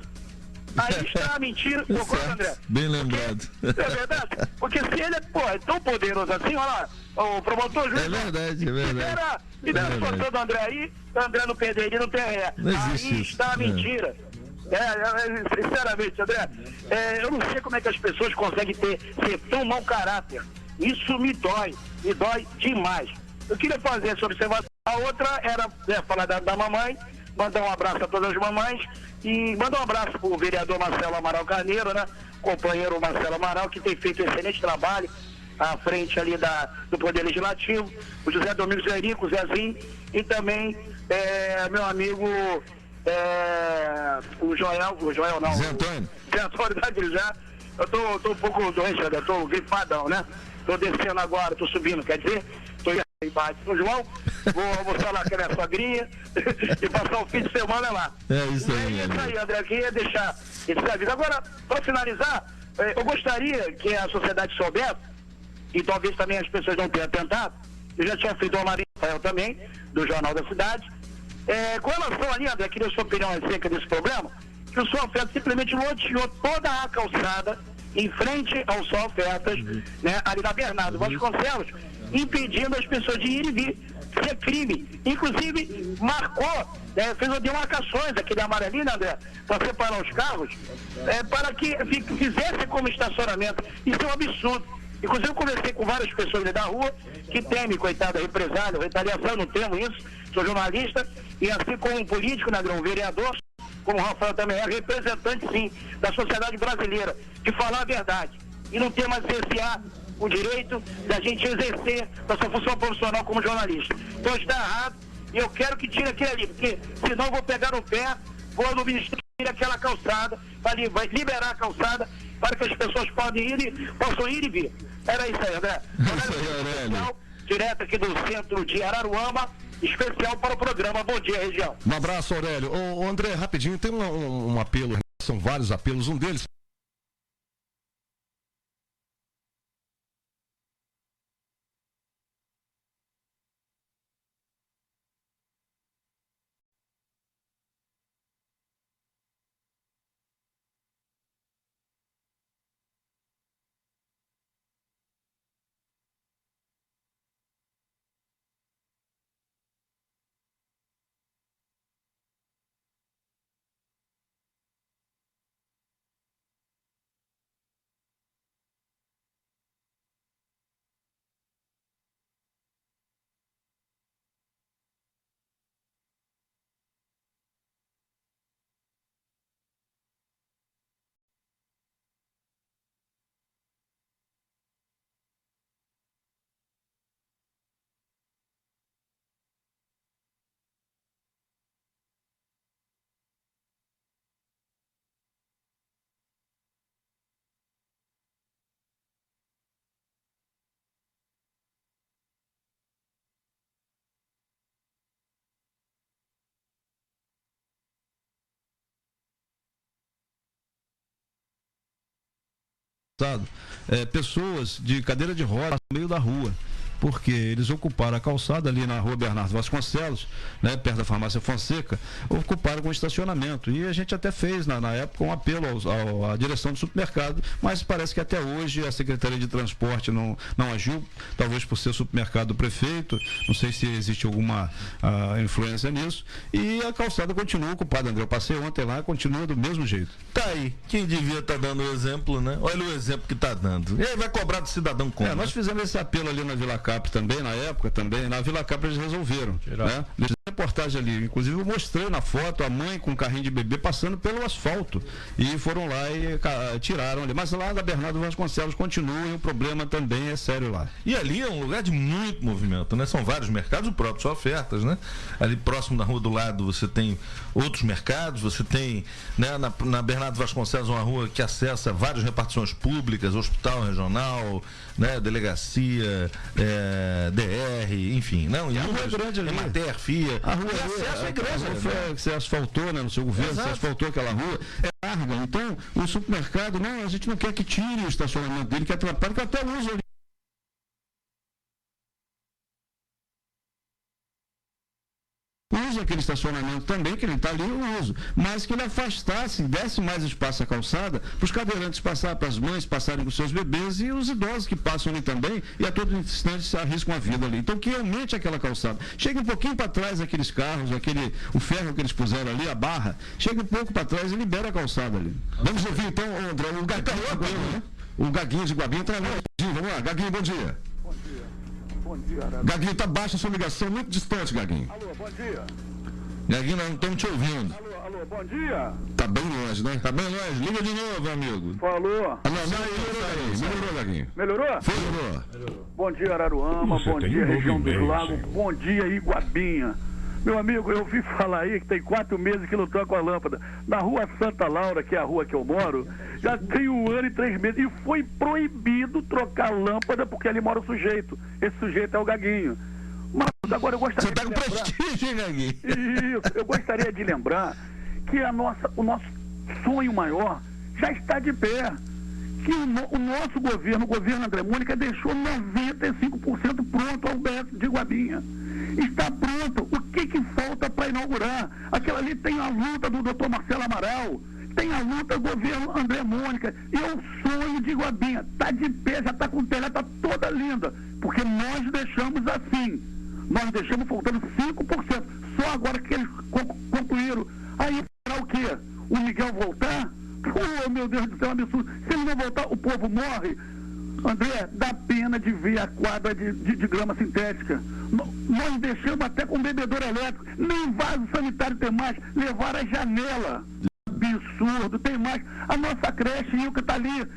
Aí está a mentira, concorda, André? Bem lembrado. É verdade? Porque se ele é tão poderoso assim, olha lá, o promotor juiz. É verdade, é verdade. Libera a situação do André aí, o André não perderia, não tem ré. Aí está a mentira. Sinceramente, André, eu não sei como é que as pessoas conseguem ser tão mau caráter. Isso me dói demais. Eu queria fazer essa observação. A outra era falar da mamãe, mandar um abraço a todas as mamães e mandar um abraço para o vereador Marcelo Amaral Carneiro, né? Companheiro Marcelo Amaral, que tem feito um excelente trabalho à frente ali do Poder Legislativo, o José Domingos Erico, o Zezinho, e também meu amigo o Joel não. Zé Antônio. Zé Antônio da Grijá. Eu tô um pouco doente, eu tô gripadão, né? Tô descendo agora, tô subindo, quer dizer, tô embaixo do São João, vou almoçar lá com a minha sogrinha e passar o fim de semana lá. É isso aí, é isso aí, André, queria deixar esse aviso. Agora, para finalizar, eu gostaria que a sociedade soubesse, e talvez também as pessoas não tenham tentado, eu já tinha feito uma Maria Rafael também, do Jornal da Cidade, com relação ali, André, queria a sua opinião acerca desse problema, que o Sol Ofertas simplesmente loteou toda a calçada em frente ao Sol Ofertas, né, ali na Bernardo Vasconcelos, impedindo as pessoas de ir e vir. Isso é crime. Inclusive, marcou, fez demarcações aqui da Amarelina, André, para separar os carros, para que fizesse como estacionamento. Isso é um absurdo. Inclusive, eu conversei com várias pessoas ali da rua que temem, coitada, represália, retaliação, eu não temo isso, sou jornalista, e assim como um político, né, um vereador, como o Rafael também é, representante, sim, da sociedade brasileira, de falar a verdade. E não ter mais cercear o direito da gente exercer nossa função profissional como jornalista. Então está errado, e eu quero que tire aquele ali, porque senão eu vou pegar no pé, vou no Ministério, tire aquela calçada, vai liberar a calçada, para que as pessoas possam ir e vir. Era isso aí, André. Direto aqui do centro de Araruama, especial para o programa Bom Dia Região. Um abraço, Aurélio. Ô André, rapidinho, tem um apelo, são vários apelos, um deles pessoas de cadeira de rodas no meio da rua, porque eles ocuparam a calçada ali na rua Bernardo Vasconcelos, né, perto da farmácia Fonseca, ocuparam com estacionamento, e a gente até fez na época um apelo à direção do supermercado, mas parece que até hoje a Secretaria de Transporte não agiu, talvez por ser supermercado do prefeito, não sei se existe alguma influência nisso, e a calçada continua ocupada, André, eu passei ontem lá, continua do mesmo jeito. Tá aí, quem devia estar dando o exemplo, né? Olha o exemplo que está dando. E aí vai cobrar do cidadão como? Nós fizemos esse apelo ali na Vila Cap também, na época também, na Vila Cap eles resolveram, né? reportagem ali. Inclusive eu mostrei na foto a mãe com um carrinho de bebê passando pelo asfalto. E foram lá e tiraram ali. Mas lá da Bernardo Vasconcelos continua e o problema também é sério lá. E ali é um lugar de muito movimento, né? São vários mercados, o próprio são ofertas, né? Ali próximo da rua do lado você tem outros mercados, você tem, né, na Bernardo Vasconcelos uma rua que acessa várias repartições públicas, hospital regional, né, delegacia, DR, enfim, não, e a rua é grande ali. Mater, FIA. A rua é grande, você asfaltou, né, no seu governo, você asfaltou aquela rua, é larga. Então, o supermercado, não, a gente não quer que tire o estacionamento dele, que atrapalha, que até usa ali. Usa aquele estacionamento também, que ele está ali, eu uso, mas que ele afastasse, desse mais espaço à calçada, para os cadeirantes passarem, para as mães passarem com seus bebês e os idosos que passam ali também, e a todo instante se arriscam a vida ali. Então que aumente aquela calçada. Chegue um pouquinho para trás aqueles carros, o ferro que eles puseram ali, a barra, chegue um pouco para trás e libera a calçada ali. Vamos ouvir então, André, o Gaguinho, né? O Gaguinho de Guabinha está ali. Vamos lá, Gaguinho, bom dia. Bom dia, Gaguinho, tá baixa a sua ligação, muito distante, Gaguinho. Alô, bom dia. Gaguinho, nós não estamos te ouvindo. Alô, bom dia. Tá bem longe, né? Tá bem longe. Liga de novo, amigo. Falou. Melhorou, Gaguinho. Melhorou? Melhorou. Bom dia, Araruama. Bom dia, região dos Lagos. Bom dia, Iguabinha. Meu amigo, eu ouvi falar aí que tem 4 meses que não troca a lâmpada. Na rua Santa Laura, que é a rua que eu moro, já tem 1 ano e 3 meses. E foi proibido trocar lâmpada porque ali mora o sujeito. Esse sujeito é o Gaguinho. Mas agora eu gostaria de lembrar... Você tá com prestígio, hein, Gaguinho? Isso, eu gostaria de lembrar que o nosso sonho maior já está de pé. Que o nosso governo, o governo André Mônica, deixou 95% pronto ao Alberto de Iguabinha. Está pronto. O que falta para inaugurar? Aquela ali tem a luta do doutor Marcelo Amaral, tem a luta do governo André Mônica, e é o sonho de Iguabinha. Está de pé, já está com telha, está toda linda, porque nós deixamos assim. Nós deixamos faltando 5%. Só agora que eles concluíram. Aí será o quê? O Miguel voltar? Oh, meu Deus do céu, é um absurdo. Se ele não voltar, o povo morre. André, dá pena de ver a quadra de grama sintética. Nós deixamos até com bebedouro elétrico. Nem vaso sanitário tem mais. Levaram a janela. Absurdo, tem mais. A nossa creche, Ilka, está ali.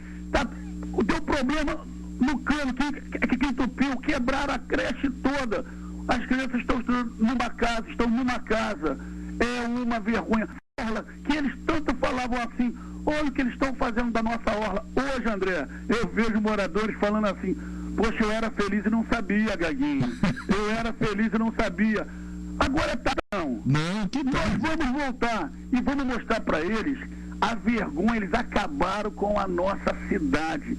Deu problema no cano que entupiu. Quebraram a creche toda. As crianças estão numa casa. É uma vergonha. Que eles tanto falavam assim, olha o que eles estão fazendo da nossa orla. Hoje, André, eu vejo moradores falando assim, poxa, eu era feliz e não sabia, Gaguinho. Eu era feliz e não sabia. Agora tá não. Nós vamos voltar e vamos mostrar para eles a vergonha. Eles acabaram com a nossa cidade.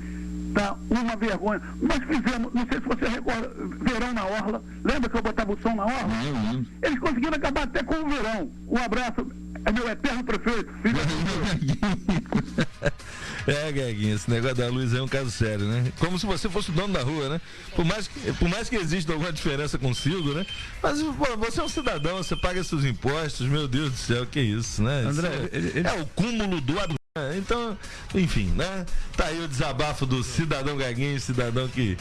Tá uma vergonha. Nós fizemos, não sei se você recorda, verão na orla. Lembra que eu botava o som na orla? Eles conseguiram acabar até com o verão. Um abraço. É meu eterno prefeito, filho. Gaguinho, esse negócio da luz é um caso sério, né? Como se você fosse o dono da rua, né? Por mais que exista alguma diferença consigo, né? Mas pô, você é um cidadão, você paga seus impostos, meu Deus do céu, que isso, né? André, é o cúmulo do então, enfim, né? Tá aí o desabafo do cidadão Gaguinho, cidadão que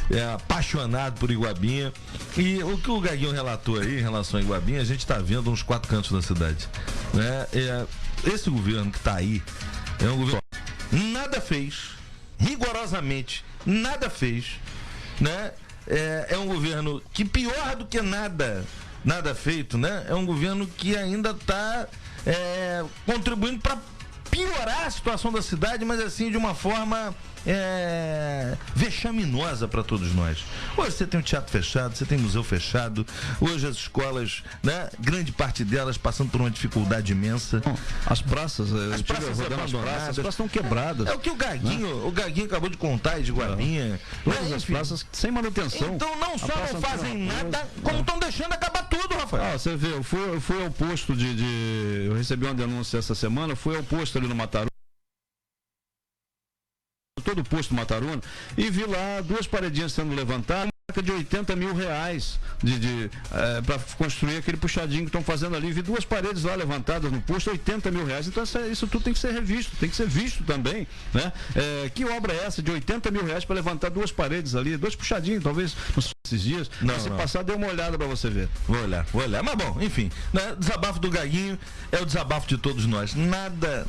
é apaixonado por Iguabinha. E o que o Gaguinho relatou aí em relação a Iguabinha, a gente está vendo nos 4 cantos da cidade, né? Esse governo que está aí é um governo que nada fez, rigorosamente nada fez, né? É um governo que, pior do que nada feito, né? É um governo que ainda está contribuindo para piorar a situação da cidade, mas assim de uma forma vexaminosa para todos nós. Hoje você tem um teatro fechado, você tem museu fechado, hoje as escolas, né, grande parte delas passando por uma dificuldade imensa. As praças estão quebradas. É o que o Gaguinho acabou de contar aí de Guabinha. Todas as praças sem manutenção. Então não só não fazem nada, como estão deixando acabar tudo, Rafael. Você vê, eu fui ao posto eu recebi uma denúncia essa semana, fui ao posto ali no Mataru, todo o posto Mataruno, e vi lá 2 paredinhas sendo levantadas, cerca de R$80 mil para construir aquele puxadinho que estão fazendo ali. Vi 2 paredes lá levantadas no posto, R$80 mil. Então isso tudo tem que ser revisto, tem que ser visto também, né? Que obra é essa de R$80 mil para levantar 2 paredes ali, 2 puxadinhos, talvez esses dias. Se passar, dê uma olhada pra você ver. Vou olhar. Mas bom, enfim, né? Desabafo do Gaguinho é o desabafo de todos nós. Nada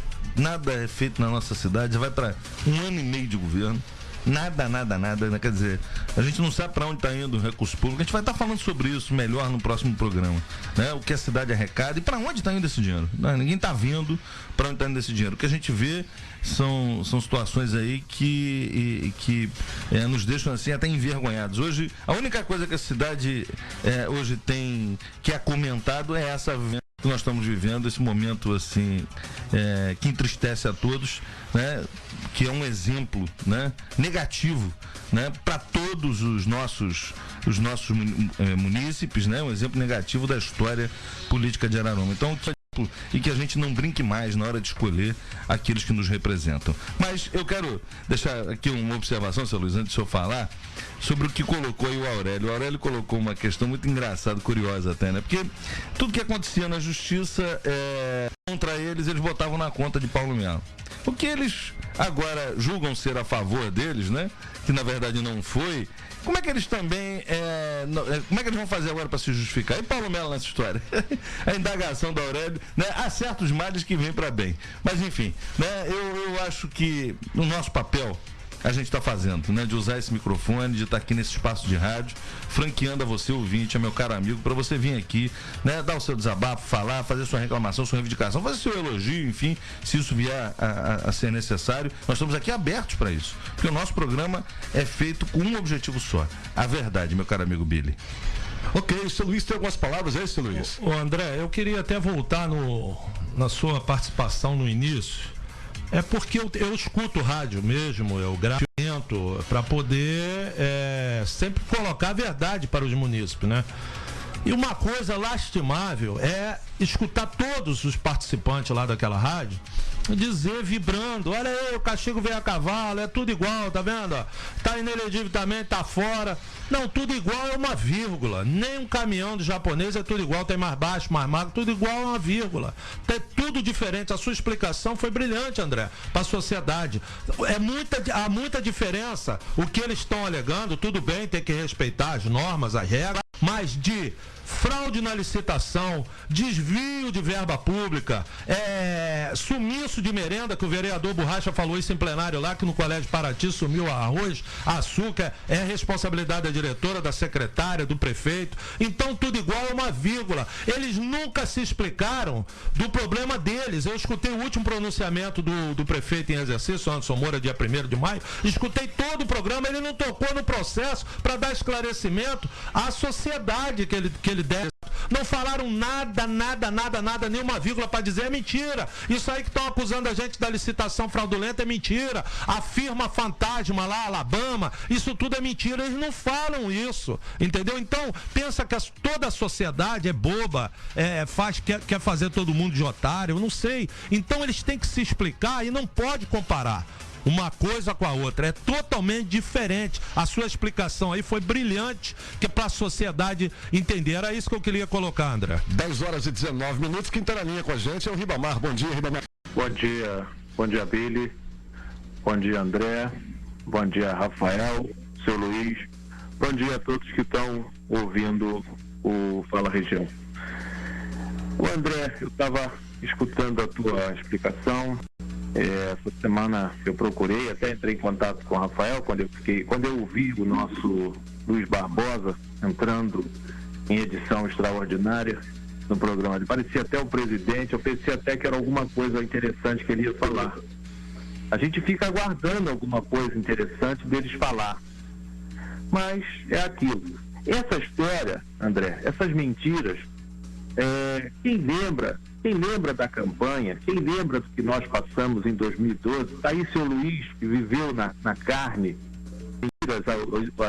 é feito na nossa cidade, já vai para 1 ano e meio de governo. Nada, né? Quer dizer, a gente não sabe para onde está indo o recurso público. A gente vai estar falando sobre isso melhor no próximo programa, né? O que a cidade arrecada e para onde está indo esse dinheiro. Ninguém está vendo para onde está indo esse dinheiro. O que a gente vê são situações aí que nos deixam assim até envergonhados. Hoje, a única coisa que a cidade hoje tem que é comentado é essa que nós estamos vivendo, esse momento assim que entristece a todos, né? Que é um exemplo, né? Negativo, né? Para todos os nossos munícipes, né? Um exemplo negativo da história política de Araruama. Então, e que a gente não brinque mais na hora de escolher aqueles que nos representam. Mas eu quero deixar aqui uma observação, seu Luiz, antes de eu falar, sobre o que colocou aí o Aurélio. O Aurélio colocou uma questão muito engraçada, curiosa até, né? Porque tudo que acontecia na justiça contra eles botavam na conta de Paulo Melo. O que eles agora julgam ser a favor deles, né? Que na verdade não foi. Como é que eles também, como é que eles vão fazer agora para se justificar? E Paulo Melo nessa história? A indagação do Aurélio, né? Há certos males que vêm para bem. Mas enfim, né? Eu acho que o nosso papel a gente está fazendo, né? De usar esse microfone, de estar aqui nesse espaço de rádio, franqueando a você, ouvinte, a meu caro amigo, para você vir aqui, né? Dar o seu desabafo, falar, fazer sua reclamação, sua reivindicação, fazer seu elogio, enfim, se isso vier a ser necessário. Nós estamos aqui abertos para isso, porque o nosso programa é feito com um objetivo só, a verdade, meu caro amigo Billy. Ok, o seu Luiz tem algumas palavras, é isso, seu Luiz? Ô André, eu queria até voltar na sua participação no início. É porque eu escuto rádio mesmo, eu gravo para poder sempre colocar a verdade para os munícipes, né? E uma coisa lastimável é escutar todos os participantes lá daquela rádio dizer, vibrando, olha aí, o castigo veio a cavalo, é tudo igual, tá vendo? Tá inelegível também, tá fora. Não, tudo igual é uma vírgula. Nem um caminhão do japonês é tudo igual, tem mais baixo, mais magro, tudo igual é uma vírgula. É tudo diferente. A sua explicação foi brilhante, André, para a sociedade. Há muita diferença. O que eles estão alegando, tudo bem, tem que respeitar as normas, as regras, mas de fraude na licitação, desvio de verba pública, sumiço de merenda, que o vereador Borracha falou isso em plenário lá, que no Colégio Paraty sumiu arroz, açúcar, é responsabilidade da diretora, da secretária, do prefeito. Então tudo igual é uma vírgula. Eles nunca se explicaram do problema deles. Eu escutei o último pronunciamento do prefeito em exercício, Anderson Moura, dia 1º de maio, escutei todo o programa, ele não tocou no processo para dar esclarecimento à sociedade que ele deve. Não falaram nada, nenhuma vírgula para dizer é mentira. Isso aí que estão acusando a gente da licitação fraudulenta é mentira. A firma fantasma lá, Alabama, isso tudo é mentira. Eles não falam isso, entendeu? Então, pensa que toda a sociedade é boba, quer fazer todo mundo de otário, eu não sei. Então, eles têm que se explicar e não pode comparar uma coisa com a outra, é totalmente diferente. A sua explicação aí foi brilhante, que é para a sociedade entender. Era isso que eu queria colocar, André. 10h19, quem está na linha com a gente é o Ribamar. Bom dia, Ribamar. Bom dia, Billy. Bom dia, André. Bom dia, Rafael, seu Luiz. Bom dia a todos que estão ouvindo o Fala Região. O André, eu estava escutando a tua explicação. Essa semana eu procurei, até entrei em contato com o Rafael quando eu ouvi o nosso Luiz Barbosa entrando em edição extraordinária no programa. Ele parecia até o presidente, eu pensei até que era alguma coisa interessante que ele ia falar. A gente fica aguardando alguma coisa interessante deles falar. Mas é aquilo. Essa história, André, essas mentiras, quem lembra da campanha, quem lembra do que nós passamos em 2012, está aí seu Luiz, que viveu na carne,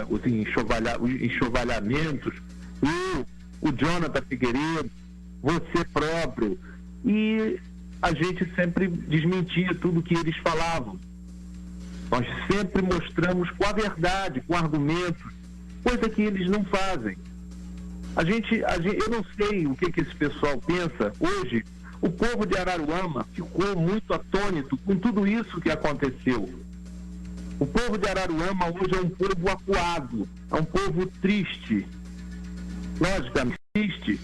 os enxovalhamentos, o Jonathan Figueiredo, você próprio, e a gente sempre desmentia tudo que eles falavam. Nós sempre mostramos com a verdade, com argumentos, coisa que eles não fazem. Eu não sei o que esse pessoal pensa. Hoje, o povo de Araruama ficou muito atônito com tudo isso que aconteceu. O povo de Araruama hoje é um povo acuado, é um povo triste. Logicamente, triste.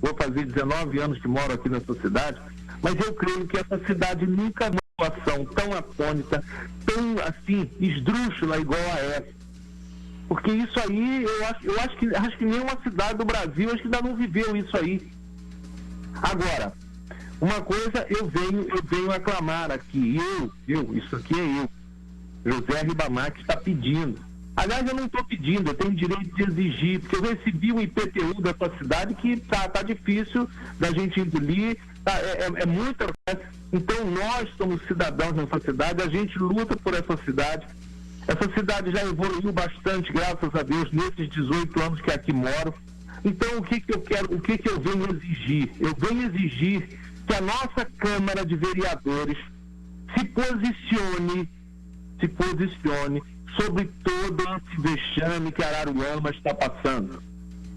Vou fazer 19 anos que moro aqui nessa cidade, mas eu creio que essa cidade nunca viu uma situação tão atônita, tão assim, esdrúxula igual a essa. Porque isso aí, eu acho que nenhuma cidade do Brasil acho que ainda não viveu isso aí. Agora, uma coisa eu venho aclamar aqui, isso aqui é eu, José Ribamar, que está pedindo. Aliás, eu não estou pedindo, eu tenho direito de exigir, porque eu recebi um IPTU dessa cidade que tá difícil da gente engolir, é muita. Então nós somos cidadãos nessa cidade, a gente luta por essa cidade. Essa cidade já evoluiu bastante, graças a Deus, nesses 18 anos que aqui moro. Então o que eu quero, o que eu venho exigir? Eu venho exigir que a nossa Câmara de Vereadores se posicione sobre todo esse vexame que Araruama está passando.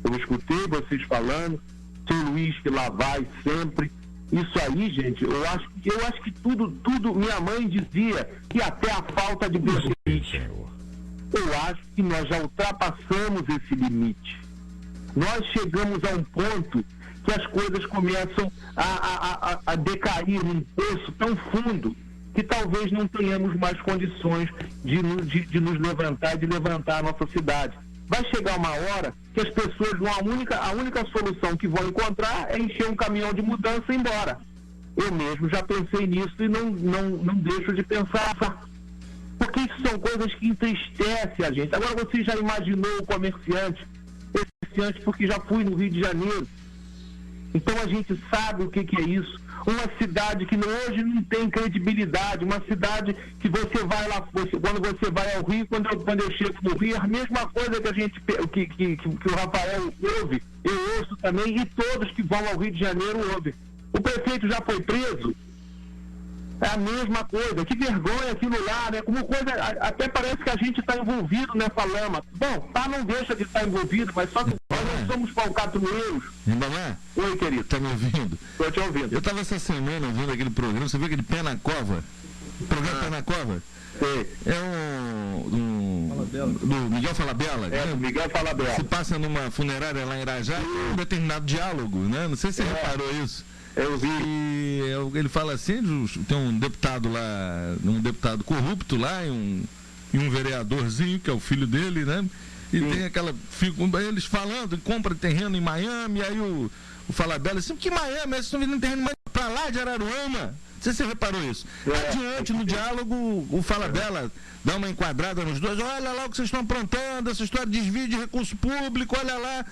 Eu escutei vocês falando, seu Luiz que lá vai sempre. Isso aí, gente, eu acho que tudo, minha mãe dizia que até a falta de limite. Eu acho que nós já ultrapassamos esse limite. Nós chegamos a um ponto que as coisas começam a decair num poço tão fundo que talvez não tenhamos mais condições de nos levantar, de levantar a nossa cidade. Vai chegar uma hora que as pessoas vão, a única solução que vão encontrar é encher um caminhão de mudança e ir embora. Eu mesmo já pensei nisso e não deixo de pensar. Porque isso são coisas que entristecem a gente. Agora você já imaginou o comerciante porque já fui no Rio de Janeiro. Então a gente sabe o que é isso. Uma cidade que hoje não tem credibilidade, uma cidade que você vai lá, quando você vai ao Rio, quando eu chego no Rio, a mesma coisa que a gente que o Rafael ouve, eu ouço também, e todos que vão ao Rio de Janeiro ouvem. O prefeito já foi preso? É a mesma coisa, que vergonha aquilo lá, né? Como coisa, até parece que a gente está envolvido nessa lama. Bom, não deixa de estar envolvido, mas só que nós não somos falcatrueiros. Ribamar? Oi, querido. Tá me ouvindo? Tô te ouvindo. Eu estava essa semana ouvindo aquele programa, você viu aquele Pé na Cova? O programa Pé na Cova? Sei. É do Miguel Falabella. É, do Miguel Falabella. Se passa numa funerária lá em Irajá, um determinado diálogo, né? Não sei se você reparou isso. Eu vi. E ele fala assim, tem um deputado lá, um deputado corrupto lá, e um vereadorzinho, que é o filho dele, né? E sim, tem aquela... Eles falando, compra terreno em Miami, aí o Falabella assim, que Miami? Vocês estão vendendo terreno pra lá de Araruama? Não sei se você reparou isso. Adiante no diálogo, o Falabella dá uma enquadrada nos dois, olha lá o que vocês estão aprontando, essa história de desvio de recurso público, olha lá.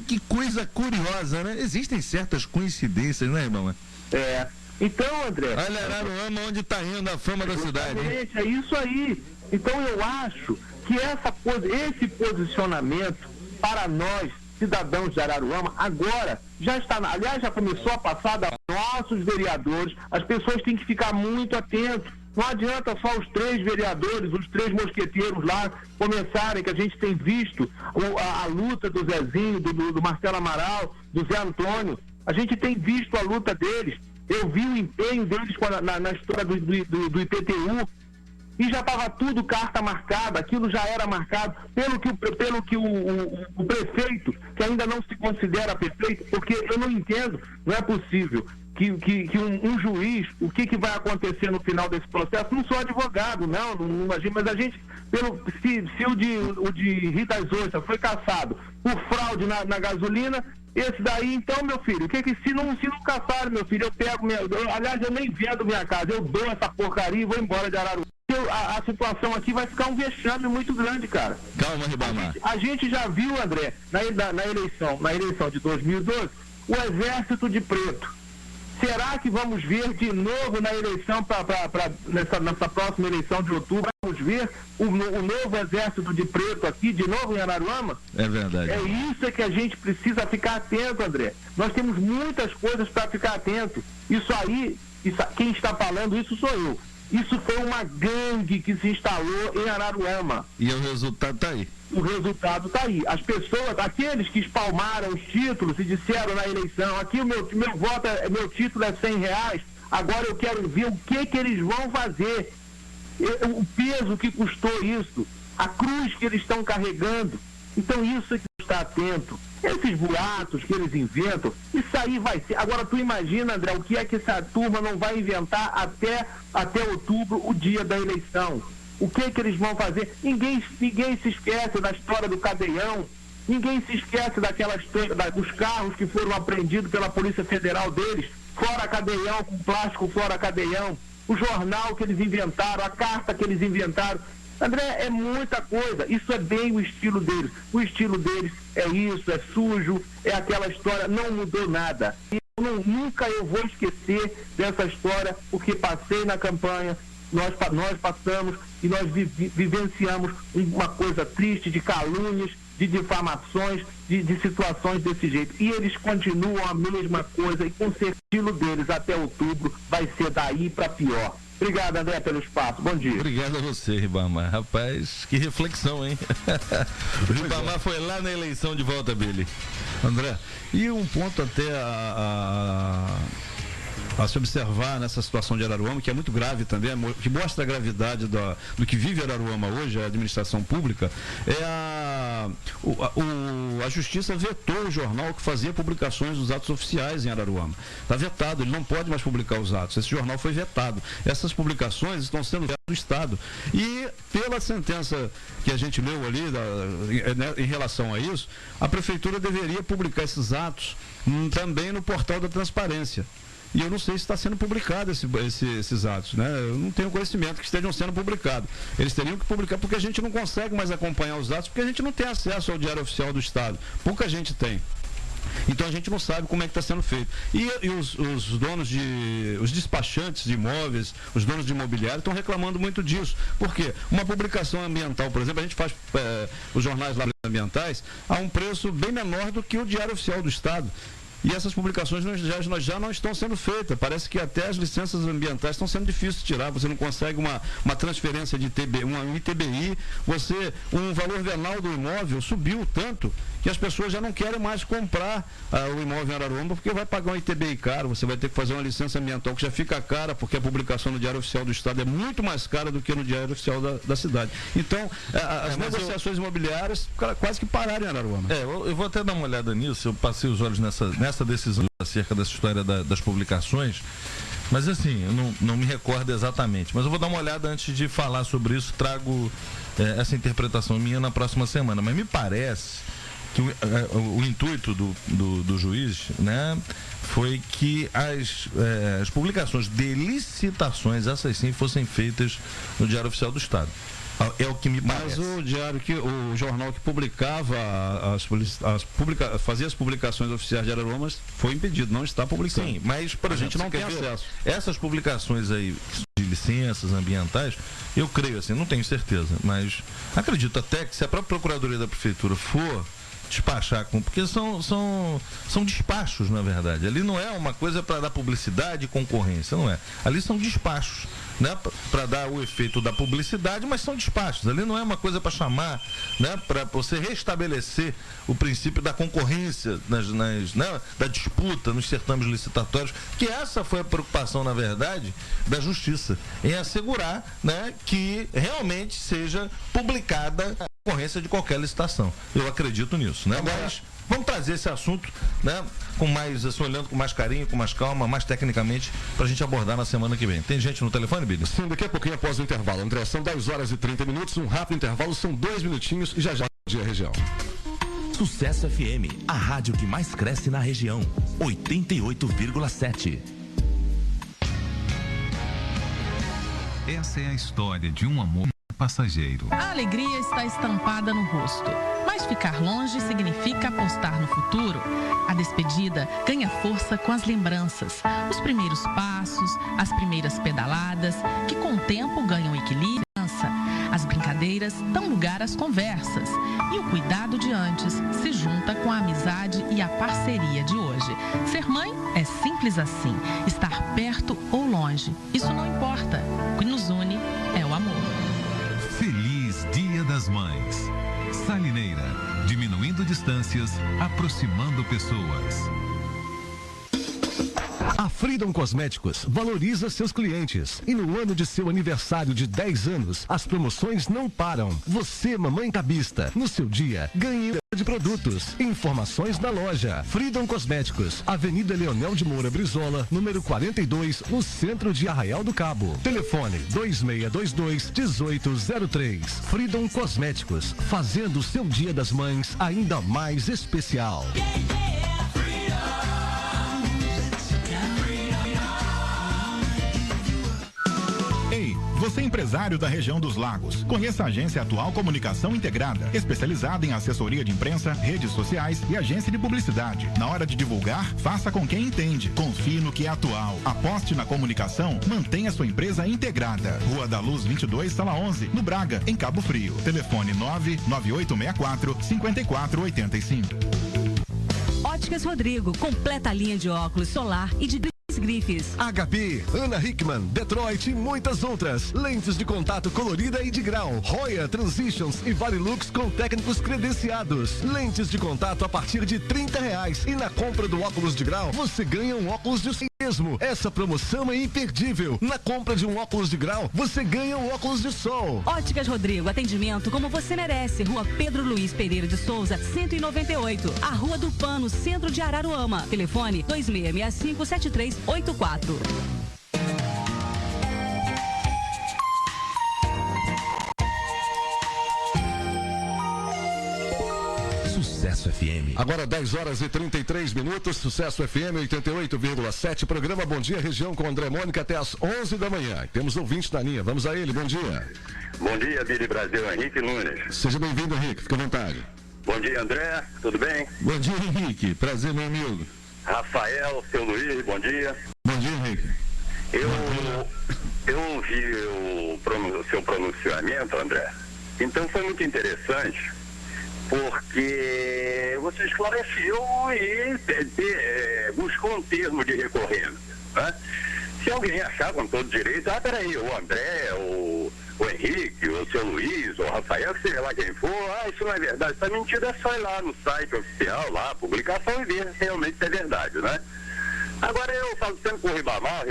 Que coisa curiosa, né? Existem certas coincidências, né, irmão? É. Então, André... Olha Araruama, onde está indo a fama da cidade. É isso aí. Então eu acho que esse posicionamento para nós, cidadãos de Araruama, agora já está, aliás, já começou a passar da nossos vereadores. As pessoas têm que ficar muito atentas. Não adianta só os 3 vereadores, os 3 mosqueteiros lá começarem, que a gente tem visto a luta do Zezinho, do Marcelo Amaral, do Zé Antônio. A gente tem visto a luta deles. Eu vi o empenho deles na história do IPTU. E já estava tudo carta marcada, aquilo já era marcado, pelo que o prefeito, que ainda não se considera prefeito, porque eu não entendo, não é possível que um juiz, o que vai acontecer no final desse processo, não sou advogado, não imagino, mas a gente, se o de Rita Zossa foi caçado por fraude na gasolina, esse daí, então, meu filho, se não caçarem, meu filho, eu pego aliás, eu nem vendo minha casa, eu dou essa porcaria e vou embora de Araruama. A situação aqui vai ficar um vexame muito grande, cara. Calma, Ribamar. A gente já viu, André, na eleição de 2012, o exército de preto. Será que vamos ver de novo na eleição, nessa próxima eleição de outubro, vamos ver o novo exército de preto aqui, de novo em Araruama? É verdade. É isso que a gente precisa ficar atento, André. Nós temos muitas coisas para ficar atento. Isso aí, quem está falando isso sou eu. Isso foi uma gangue que se instalou em Araruama. E o resultado está aí. O resultado está aí. As pessoas, aqueles que espalmaram os títulos e disseram na eleição, aqui o meu voto, meu título é R$100, agora eu quero ver o que eles vão fazer. O peso que custou isso, a cruz que eles estão carregando. Então isso é que está atento. Esses boatos que eles inventam, isso aí vai ser. Agora tu imagina, André, o que é que essa turma não vai inventar até outubro, o dia da eleição? O que é que eles vão fazer? Ninguém se esquece da história do Cadeião, ninguém se esquece dos carros que foram apreendidos pela Polícia Federal deles, fora Cadeião, com plástico fora Cadeião, o jornal que eles inventaram, a carta que eles inventaram. André, é muita coisa. Isso é bem o estilo deles. O estilo deles é isso, é sujo, é aquela história, não mudou nada. Nunca eu vou esquecer dessa história, porque passei na campanha, nós passamos e nós vivenciamos uma coisa triste de calúnias, de difamações, de situações desse jeito. E eles continuam a mesma coisa, e com o estilo deles até outubro vai ser daí para pior. Obrigado, André, pelo espaço. Bom dia. Obrigado a você, Ribamar. Rapaz, que reflexão, hein? O Ribamar foi lá na eleição de volta, Billy. André, e um ponto até a se observar nessa situação de Araruama, que é muito grave também, que mostra a gravidade do que vive Araruama hoje, a administração pública, a Justiça vetou o jornal que fazia publicações dos atos oficiais em Araruama. Está vetado, ele não pode mais publicar os atos. Esse jornal foi vetado. Essas publicações estão sendo vetadas do Estado. E pela sentença que a gente leu ali, em relação a isso, a Prefeitura deveria publicar esses atos também no portal da transparência. E eu não sei se está sendo publicado esses atos, né? Eu não tenho conhecimento que estejam sendo publicados. Eles teriam que publicar, porque a gente não consegue mais acompanhar os atos, porque a gente não tem acesso ao Diário Oficial do Estado. Pouca gente tem. Então a gente não sabe como é que está sendo feito. E os donos os despachantes de imóveis, os donos de imobiliário estão reclamando muito disso. Por quê? Uma publicação ambiental, por exemplo, a gente faz os jornais lá ambientais a um preço bem menor do que o Diário Oficial do Estado. E essas publicações já não estão sendo feitas. Parece que até as licenças ambientais estão sendo difíceis de tirar. Você não consegue uma transferência de um ITBI. Um valor venal do imóvel subiu tanto que as pessoas já não querem mais comprar o imóvel em Araruama, porque vai pagar um ITBI caro. Você vai ter que fazer uma licença ambiental que já fica cara, porque a publicação no Diário Oficial do Estado é muito mais cara do que no Diário Oficial da cidade. Então, as negociações imobiliárias quase que pararam em Araruama. Eu vou até dar uma olhada nisso. Eu passei os olhos nessa decisão acerca dessa história das publicações, mas assim, eu não me recordo exatamente, mas eu vou dar uma olhada antes de falar sobre isso, trago essa interpretação minha na próxima semana, mas me parece que o intuito do juiz, né, foi que as publicações de licitações, essas sim, fossem feitas no Diário Oficial do Estado. É o que me parece. Mas o jornal que publicava fazia as publicações oficiais de Araruama foi impedido, não está publicando. Sim, mas, por exemplo, a gente não tem acesso. Essas publicações aí de licenças ambientais, eu creio assim, não tenho certeza, mas acredito até que se a própria Procuradoria da Prefeitura for despachar porque são despachos, na verdade. Ali não é uma coisa para dar publicidade e concorrência, não é. Ali são despachos, né, para dar o efeito da publicidade, mas são despachos. Ali não é uma coisa para chamar, né, para você restabelecer o princípio da concorrência né, da disputa nos certames licitatórios, que essa foi a preocupação, na verdade, da Justiça, em assegurar, né, que realmente seja publicada a concorrência de qualquer licitação. Eu acredito nisso, né? Mas vamos trazer esse assunto, né, com mais, assim, olhando com mais carinho, com mais calma, mais tecnicamente, pra gente abordar na semana que vem. Tem gente no telefone, Billy? Sim, daqui a pouquinho após o intervalo. André, são 10 horas e 30 minutos, um rápido intervalo, são 2 minutinhos e já dia região. Sucesso FM, a rádio que mais cresce na região. 88,7. Essa é a história de um amor passageiro. A alegria está estampada no rosto, mas ficar longe significa apostar no futuro. A despedida ganha força com as lembranças, os primeiros passos, as primeiras pedaladas, que com o tempo ganham equilíbrio. As brincadeiras dão lugar às conversas. E o cuidado de antes se junta com a amizade e a parceria de hoje. Ser mãe é simples assim. Estar perto ou longe, isso não importa. O que nos une é o amor. Feliz Dia das Mães. Salineira, diminuindo distâncias, aproximando pessoas. A Freedom Cosméticos valoriza seus clientes e no ano de seu aniversário de 10 anos, as promoções não param. Você, mamãe cabista, no seu dia, ganhe de produtos. Informações na loja Freedom Cosméticos, Avenida Leonel de Moura Brizola, número 42, no centro de Arraial do Cabo. Telefone 2622-1803. Freedom Cosméticos, fazendo o seu Dia das Mães ainda mais especial. Ei, você empresário da região dos Lagos, conheça a agência Atual Comunicação Integrada, especializada em assessoria de imprensa, redes sociais e agência de publicidade. Na hora de divulgar, faça com quem entende. Confie no que é atual. Aposte na comunicação, mantenha sua empresa integrada. Rua da Luz 22, Sala 11, no Braga, em Cabo Frio. Telefone 99864-5485. Óticas Rodrigo, completa linha de óculos solar e de grifes. HP, Ana Hickman, Detroit e muitas outras. Lentes de contato colorida e de grau. Roya, Transitions e Varilux com técnicos credenciados. Lentes de contato a partir de R$30. E na compra do óculos de grau, você ganha um óculos de si mesmo. Essa promoção é imperdível. Na compra de um óculos de grau, você ganha um óculos de sol. Óticas Rodrigo, atendimento como você merece. Rua Pedro Luiz Pereira de Souza, 198. A Rua do Pano, centro de Araruama. Telefone 2665-7384. Sucesso FM. Agora 10 horas e 33 minutos, Sucesso FM 88,7, programa Bom Dia Região com André Mônica até as 11 da manhã. Temos ouvinte na linha, vamos a ele, bom dia. Bom dia, Billy Brasil, Henrique Nunes. Seja bem-vindo, Henrique, fica à vontade. Bom dia, André, tudo bem? Bom dia, Henrique, prazer, meu amigo. Rafael, seu Luiz, bom dia. Bom dia, Henrique. Eu ouvi o seu pronunciamento, André, então foi muito interessante, porque você esclareceu e buscou um termo de recorrência, né? Se alguém achar com todo direito, peraí, o André, o Henrique, o seu Luiz, o Rafael, seja lá quem for, isso não é verdade, essa mentira é só ir lá no site oficial, lá, a publicação, e ver se realmente é verdade, né? Agora eu falo sempre com o Ribamar,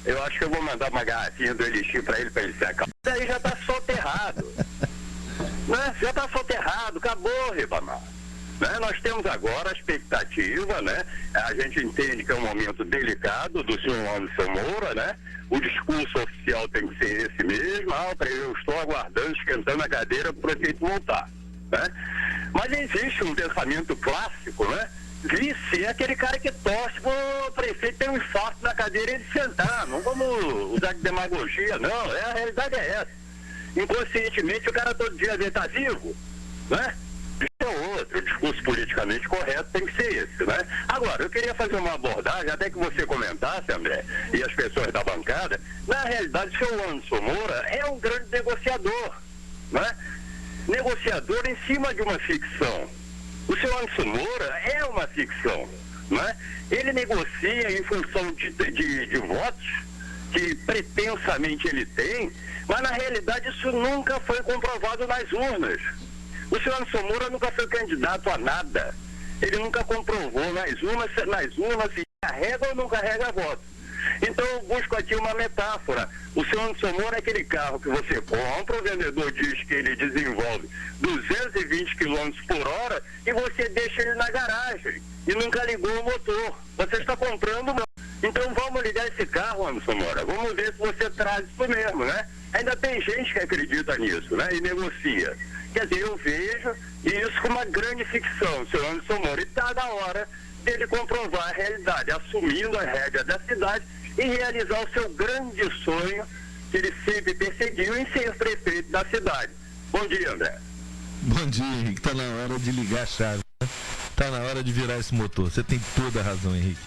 eu acho que eu vou mandar uma garrafinha do Elixir pra ele se acalmar. Daí já tá soterrado, né? Já tá soterrado, acabou, Ribamar. Né? Nós temos agora a expectativa, né? A gente entende que é um momento delicado do senhor Anderson Moura, né? O discurso oficial tem que ser esse mesmo. Eu estou aguardando, esquentando a cadeira para o prefeito voltar, né? Mas existe um pensamento clássico, né? Vice é aquele cara que torce para o prefeito ter um infarto na cadeira e ele sentar. Não vamos usar de demagogia, não. A realidade é essa. Inconscientemente o cara todo dia tá vivo, né? O discurso politicamente correto tem que ser esse, né? Agora, eu queria fazer uma abordagem, até que você comentasse, André, e as pessoas da bancada. Na realidade, o seu Anderson Moura é um grande negociador, né? Negociador em cima de uma ficção. O seu Anderson Moura é uma ficção, né? Ele negocia em função de votos que pretensamente ele tem, mas na realidade isso nunca foi comprovado nas urnas. O senhor Anderson Moura nunca foi candidato a nada. Ele nunca comprovou nas urnas se carrega ou não carrega voto. Então eu busco aqui uma metáfora. O senhor Anderson Moura é aquele carro que você compra, o vendedor diz que ele desenvolve 220 km por hora e você deixa ele na garagem e nunca ligou o motor. Você está comprando não. Então vamos ligar esse carro, Anderson Moura. Vamos ver se você traz isso mesmo, né? Ainda tem gente que acredita nisso, né? E negocia. Quer dizer, eu vejo isso como uma grande ficção, o senhor Anderson Moura. E está na hora dele comprovar a realidade, assumindo a rédea da cidade e realizar o seu grande sonho que ele sempre perseguiu em ser prefeito da cidade. Bom dia, André. Bom dia, Henrique. Está na hora de ligar a chave, né? Está na hora de virar esse motor. Você tem toda a razão, Henrique.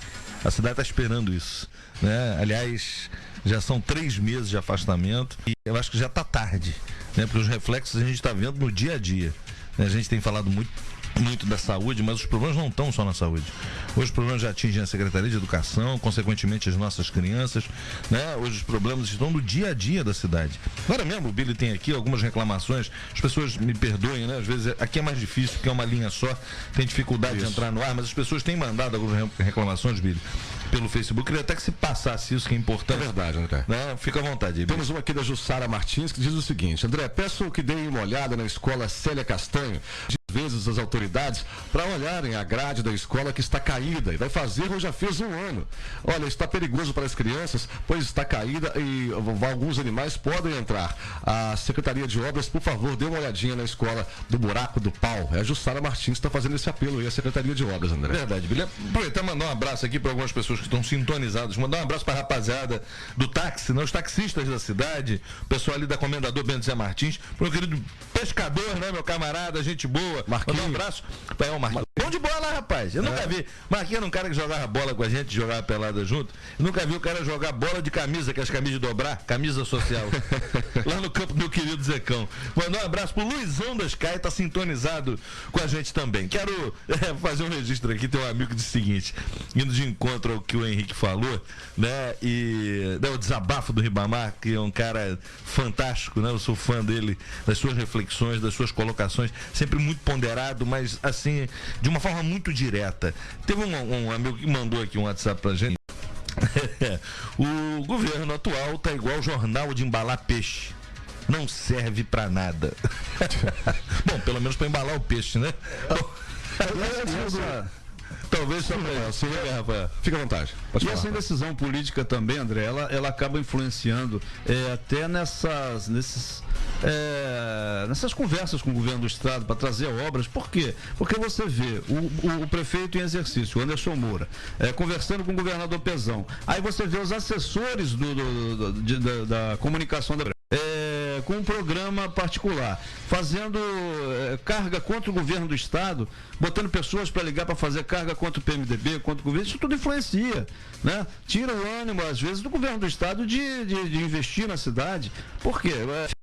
A cidade está esperando isso, né? Aliás, Já são 3 meses de afastamento e eu acho que já está tarde, né? Porque os reflexos a gente está vendo no dia a dia. Né? A gente tem falado muito da saúde, mas os problemas não estão só na saúde. Hoje os problemas já atingem a Secretaria de Educação, consequentemente as nossas crianças, né? Hoje os problemas estão no dia a dia da cidade. Agora mesmo o Billy tem aqui algumas reclamações, as pessoas me perdoem, né? Às vezes aqui é mais difícil, porque é uma linha só, tem dificuldade de entrar no ar, mas as pessoas têm mandado algumas reclamações, Billy, pelo Facebook. Queria até que se passasse isso, que é importante. É verdade, André. Né? Fica à vontade. Billy. Temos uma aqui da Jussara Martins que diz o seguinte: André, peço que deem uma olhada na escola Célia Castanho, vezes as autoridades, para olharem a grade da escola que está caída e vai fazer ou já fez 1 ano. Olha, está perigoso para as crianças, pois está caída e alguns animais podem entrar. A Secretaria de Obras, por favor, dê uma olhadinha na escola do Buraco do Pau. É a Jussara Martins que está fazendo esse apelo aí à Secretaria de Obras, André. Verdade, Billy. Aproveitar e mandar um abraço aqui para algumas pessoas que estão sintonizadas. Mandar um abraço para a rapaziada do táxi, né? Os taxistas da cidade, o pessoal ali da Comendador Bento Zé Martins, para o querido pescador, né, meu camarada, gente boa. Marquinhos. Mandar um abraço para o Marquinhos. Bom de bola, rapaz. Eu nunca vi. Marquinhos era um cara que jogava bola com a gente, jogava pelada junto. Eu nunca vi o cara jogar bola de camisa, que é as camisas de dobrar, camisa social. Lá no campo do meu querido Zecão. Mandar um abraço pro Luizão das Caia, tá sintonizado com a gente também. Quero fazer um registro aqui, tem um amigo que disse o seguinte, indo de encontro ao que o Henrique falou, né? E o desabafo do Ribamar, que é um cara fantástico, né? Eu sou fã dele, das suas reflexões, das suas colocações, sempre muito ponderado, mas assim, de uma forma muito direta. Teve um amigo que mandou aqui um WhatsApp pra gente. O governo atual tá igual jornal de embalar peixe. Não serve pra nada. Bom, pelo menos pra embalar o peixe, né? Talvez só Rafael. Fica à vontade. Pode falar. Essa indecisão política também, André, ela acaba influenciando até nessas conversas com o governo do estado para trazer obras. Por quê? Porque você vê o prefeito em exercício, o Anderson Moura, conversando com o governador Pezão. Aí você vê os assessores da comunicação da com um programa particular, fazendo carga contra o governo do estado, botando pessoas para ligar para fazer carga contra o PMDB, contra o governo. Isso tudo influencia, né? Tira o ânimo, às vezes, do governo do estado de investir na cidade. Por quê?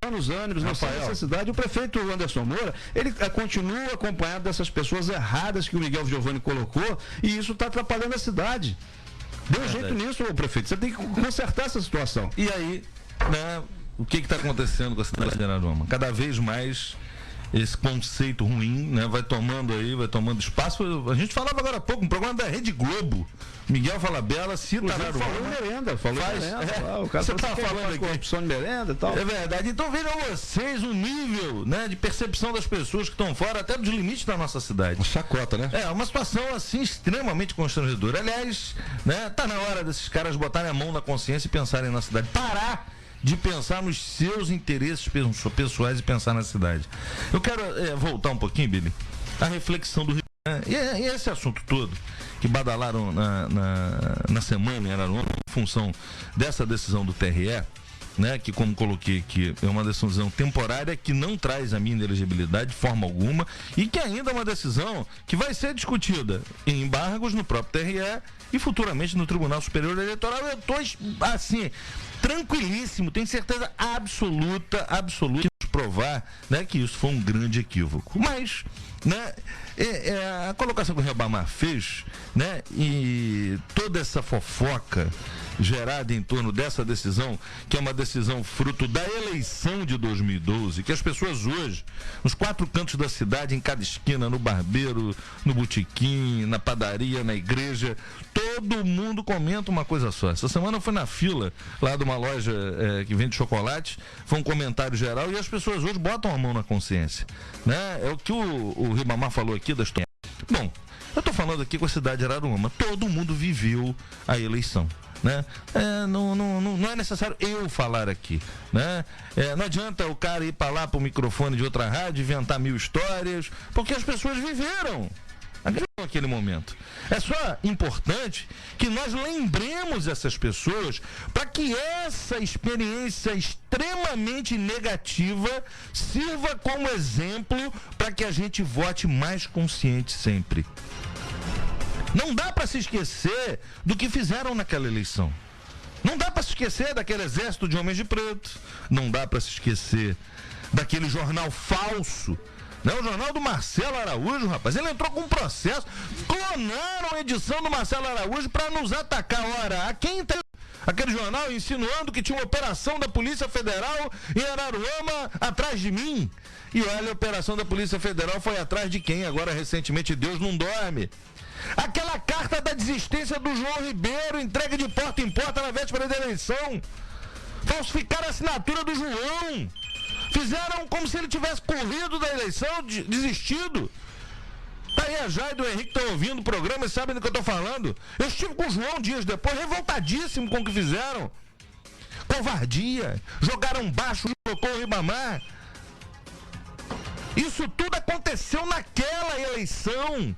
Tirando os ânimos, não sai necessidade. O prefeito Anderson Moura, ele continua acompanhado dessas pessoas erradas que o Miguel Giovanni colocou, e isso está atrapalhando a cidade. Dê um jeito nisso, prefeito. Você tem que consertar essa situação. E aí, né? O que está acontecendo com a cidade de Araruama? Cada vez mais esse conceito ruim, né, vai tomando espaço. A gente falava agora há pouco, um programa da Rede Globo. Miguel Falabella cita Araruama. Falou merenda. O cara estava falando aqui. Corrupção de merenda e tal. É verdade. Então vejam vocês o nível, né, de percepção das pessoas que estão fora, até dos limites da nossa cidade. Uma chacota, né? É, uma situação assim extremamente constrangedora. Aliás, né, tá na hora desses caras botarem a mão na consciência e pensarem na cidade. Parar de pensar nos seus interesses pessoais e pensar na cidade. Eu quero voltar um pouquinho, Billy, a reflexão do Rio. E esse assunto todo que badalaram na semana em Araruama, em função dessa decisão do TRE, né, que, como coloquei aqui, é uma decisão temporária que não traz a minha inelegibilidade de forma alguma e que ainda é uma decisão que vai ser discutida em embargos no próprio TRE e futuramente no Tribunal Superior Eleitoral. Eu estou, assim, tranquilíssimo, tenho certeza absoluta de provar, né, que isso foi um grande equívoco. Mas, né, a colocação que o Ribamar fez, né, e toda essa fofoca gerada em torno dessa decisão, que é uma decisão fruto da eleição de 2012, que as pessoas hoje, nos 4 cantos da cidade, em cada esquina, no barbeiro, no botequim, na padaria, na igreja, todo mundo comenta uma coisa só. Essa semana eu fui na fila lá de uma loja que vende chocolate, foi um comentário geral, e as pessoas hoje botam a mão na consciência, né? É o que o Ribamar falou aqui da história. Bom, eu estou falando aqui com a cidade de Araruama, todo mundo viveu a eleição, né? Não é necessário eu falar aqui, né? Não adianta o cara ir para lá para o microfone de outra rádio, inventar 1000 histórias, porque as pessoas viveram aquele momento. É só importante que nós lembremos essas pessoas para que essa experiência extremamente negativa sirva como exemplo para que a gente vote mais consciente sempre. Não dá para se esquecer do que fizeram naquela eleição. Não dá para se esquecer daquele exército de homens de preto, não dá para se esquecer daquele jornal falso, né? O jornal do Marcelo Araújo, rapaz, ele entrou com um processo, clonaram a edição do Marcelo Araújo para nos atacar. Ora, a quem tem aquele jornal insinuando que tinha uma operação da Polícia Federal em Araruama atrás de mim? E olha, a operação da Polícia Federal foi atrás de quem? Agora, recentemente, Deus não dorme. Aquela carta da desistência do João Ribeiro, entregue de porta em porta na véspera da eleição. Falsificaram a assinatura do João. Fizeram como se ele tivesse corrido da eleição, desistido. Tá aí a Jai do Henrique, estão ouvindo o programa e sabem do que eu tô falando. Eu estive com o João dias depois, revoltadíssimo com o que fizeram. Covardia. Jogaram baixo, colocou o Ribamar. Isso tudo aconteceu naquela eleição.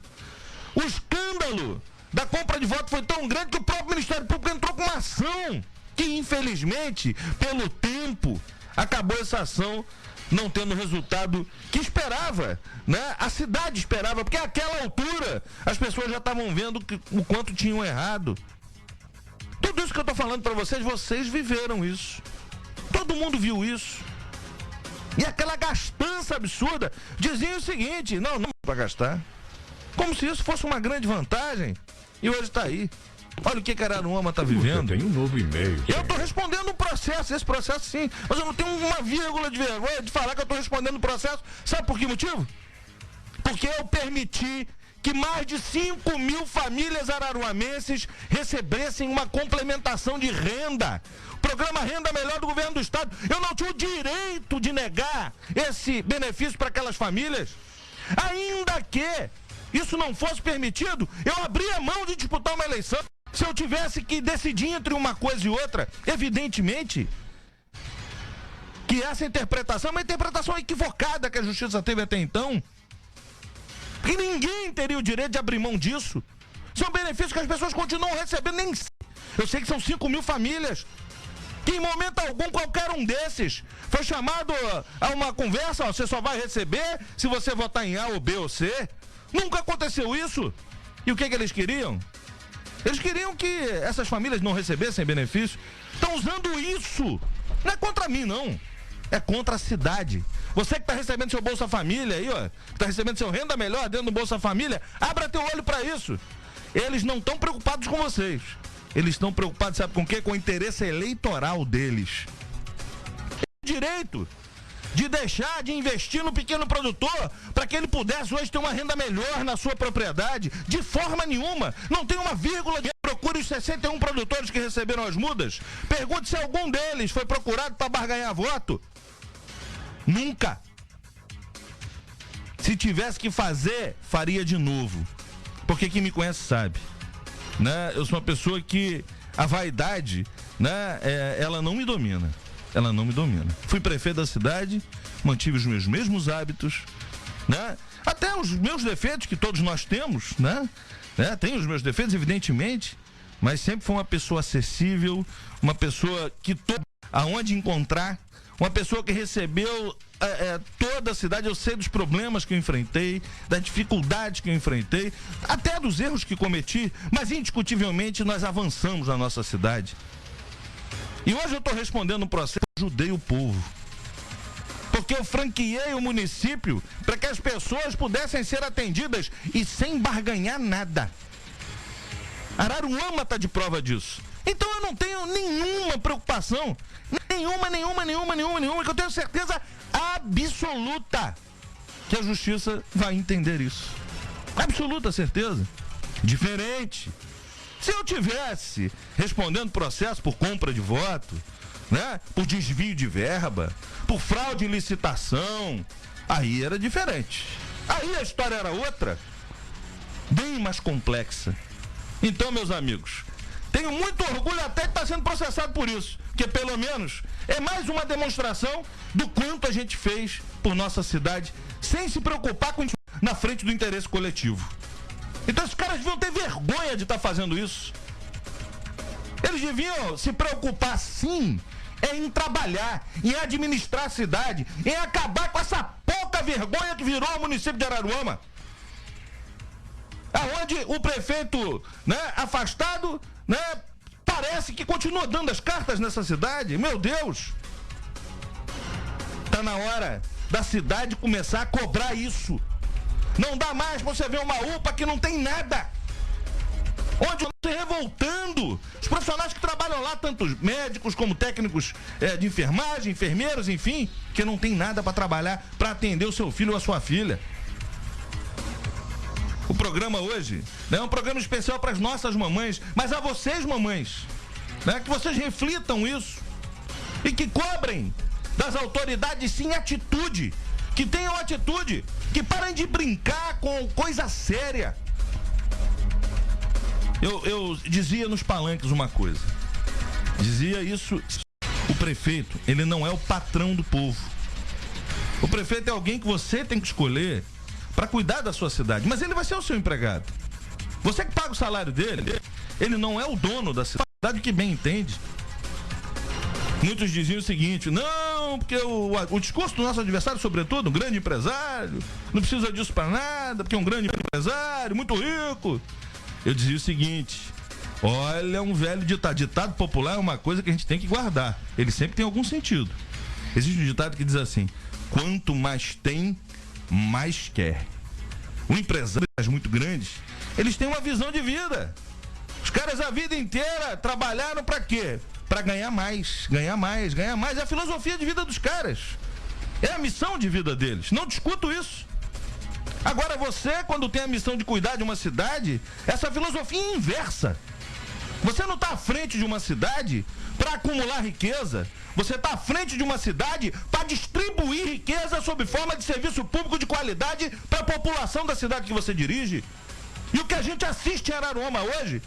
O escândalo da compra de voto foi tão grande que o próprio Ministério Público entrou com uma ação que, infelizmente, pelo tempo, acabou essa ação não tendo o resultado que esperava, né? A cidade esperava, porque àquela altura as pessoas já estavam vendo o quanto tinham errado. Tudo isso que eu estou falando para vocês, vocês viveram isso. Todo mundo viu isso. E aquela gastança absurda, dizia o seguinte, não para gastar. Como se isso fosse uma grande vantagem. E hoje está aí. Olha o que Araruama está vivendo. Tem um novo e-mail. Eu estou respondendo um processo, esse processo sim. Mas eu não tenho uma vírgula de vergonha de falar que eu estou respondendo o processo. Sabe por que motivo? Porque eu permiti que mais de 5.000 famílias araruamenses recebessem uma complementação de renda. O programa Renda Melhor do governo do estado. Eu não tinha o direito de negar esse benefício para aquelas famílias. Ainda que isso não fosse permitido, eu abria mão de disputar uma eleição. Se eu tivesse que decidir entre uma coisa e outra, evidentemente que essa interpretação é uma interpretação equivocada que a justiça teve até então. E ninguém teria o direito de abrir mão disso. São benefícios que as pessoas continuam recebendo, nem eu sei que são 5.000 famílias que em momento algum qualquer um desses foi chamado a uma conversa, ó, você só vai receber se você votar em A ou B ou C. Nunca aconteceu isso. E o que eles queriam? Eles queriam que essas famílias não recebessem benefício. Estão usando isso. Não é contra mim, não. É contra a cidade. Você que está recebendo seu Bolsa Família aí, ó, que está recebendo seu Renda Melhor dentro do Bolsa Família, abra teu olho para isso. Eles não estão preocupados com vocês. Eles estão preocupados, sabe com o quê? Com o interesse eleitoral deles. É direito de deixar de investir no pequeno produtor para que ele pudesse hoje ter uma renda melhor na sua propriedade. De forma nenhuma. Não tem uma vírgula de... Procure os 61 produtores que receberam as mudas. Pergunte se algum deles foi procurado para barganhar voto. Nunca. Se tivesse que fazer, faria de novo. Porque quem me conhece sabe, né? Eu sou uma pessoa que a vaidade, né? Ela não me domina. Ela não me domina. Fui prefeito da cidade, mantive os meus mesmos hábitos, né? Até os meus defeitos, que todos nós temos, né? Tenho os meus defeitos, evidentemente, mas sempre fui uma pessoa acessível, uma pessoa que aonde encontrar, uma pessoa que recebeu toda a cidade. Eu sei dos problemas que eu enfrentei, das dificuldades que eu enfrentei, até dos erros que cometi, mas indiscutivelmente nós avançamos na nossa cidade. E hoje eu estou respondendo um processo, eu ajudei o povo. Porque eu franqueei o município para que as pessoas pudessem ser atendidas e sem barganhar nada. Araruama está de prova disso. Então eu não tenho nenhuma preocupação, nenhuma, que eu tenho certeza absoluta que a justiça vai entender isso. Absoluta certeza. Diferente. Se eu tivesse respondendo processo por compra de voto, né, por desvio de verba, por fraude em licitação, aí era diferente. Aí a história era outra, bem mais complexa. Então, meus amigos, tenho muito orgulho até de estar sendo processado por isso, porque pelo menos é mais uma demonstração do quanto a gente fez por nossa cidade, sem se preocupar com na frente do interesse coletivo. Então esses caras deviam ter vergonha de estar fazendo isso. Eles deviam se preocupar sim em trabalhar, em administrar a cidade, em acabar com essa pouca vergonha que virou o município de Araruama. Aonde o prefeito, né, afastado, né, parece que continua dando as cartas nessa cidade. Meu Deus! Tá na hora da cidade começar a cobrar isso. Não dá mais pra você ver uma UPA que não tem nada. Onde se revoltando. Os profissionais que trabalham lá, tanto médicos como técnicos de enfermagem, enfermeiros, enfim, que não tem nada para trabalhar, para atender o seu filho ou a sua filha. O programa hoje, né, é um programa especial para as nossas mamães, mas a vocês, mamães, né, que vocês reflitam isso e que cobrem das autoridades, sim, atitude, que tenham atitude, que parem de brincar com coisa séria. Eu dizia nos palanques uma coisa, dizia isso, o prefeito, ele não é o patrão do povo. O prefeito é alguém que você tem que escolher para cuidar da sua cidade, mas ele vai ser o seu empregado. Você que paga o salário dele, ele não é o dono da cidade, que bem entende. Muitos diziam o seguinte: não, porque o discurso do nosso adversário, sobretudo, um grande empresário, não precisa disso para nada, porque é um grande empresário, muito rico. Eu dizia o seguinte: olha, um velho ditado popular é uma coisa que a gente tem que guardar. Ele sempre tem algum sentido. Existe um ditado que diz assim: quanto mais tem, mais quer. O empresário muito grandes, eles têm uma visão de vida. Os caras a vida inteira trabalharam para quê? Para ganhar mais, ganhar mais, ganhar mais. É a filosofia de vida dos caras. É a missão de vida deles. Não discuto isso. Agora você, quando tem a missão de cuidar de uma cidade, essa filosofia é inversa. Você não está à frente de uma cidade para acumular riqueza. Você está à frente de uma cidade para distribuir riqueza sob forma de serviço público de qualidade para a população da cidade que você dirige. E o que a gente assiste em Araruama hoje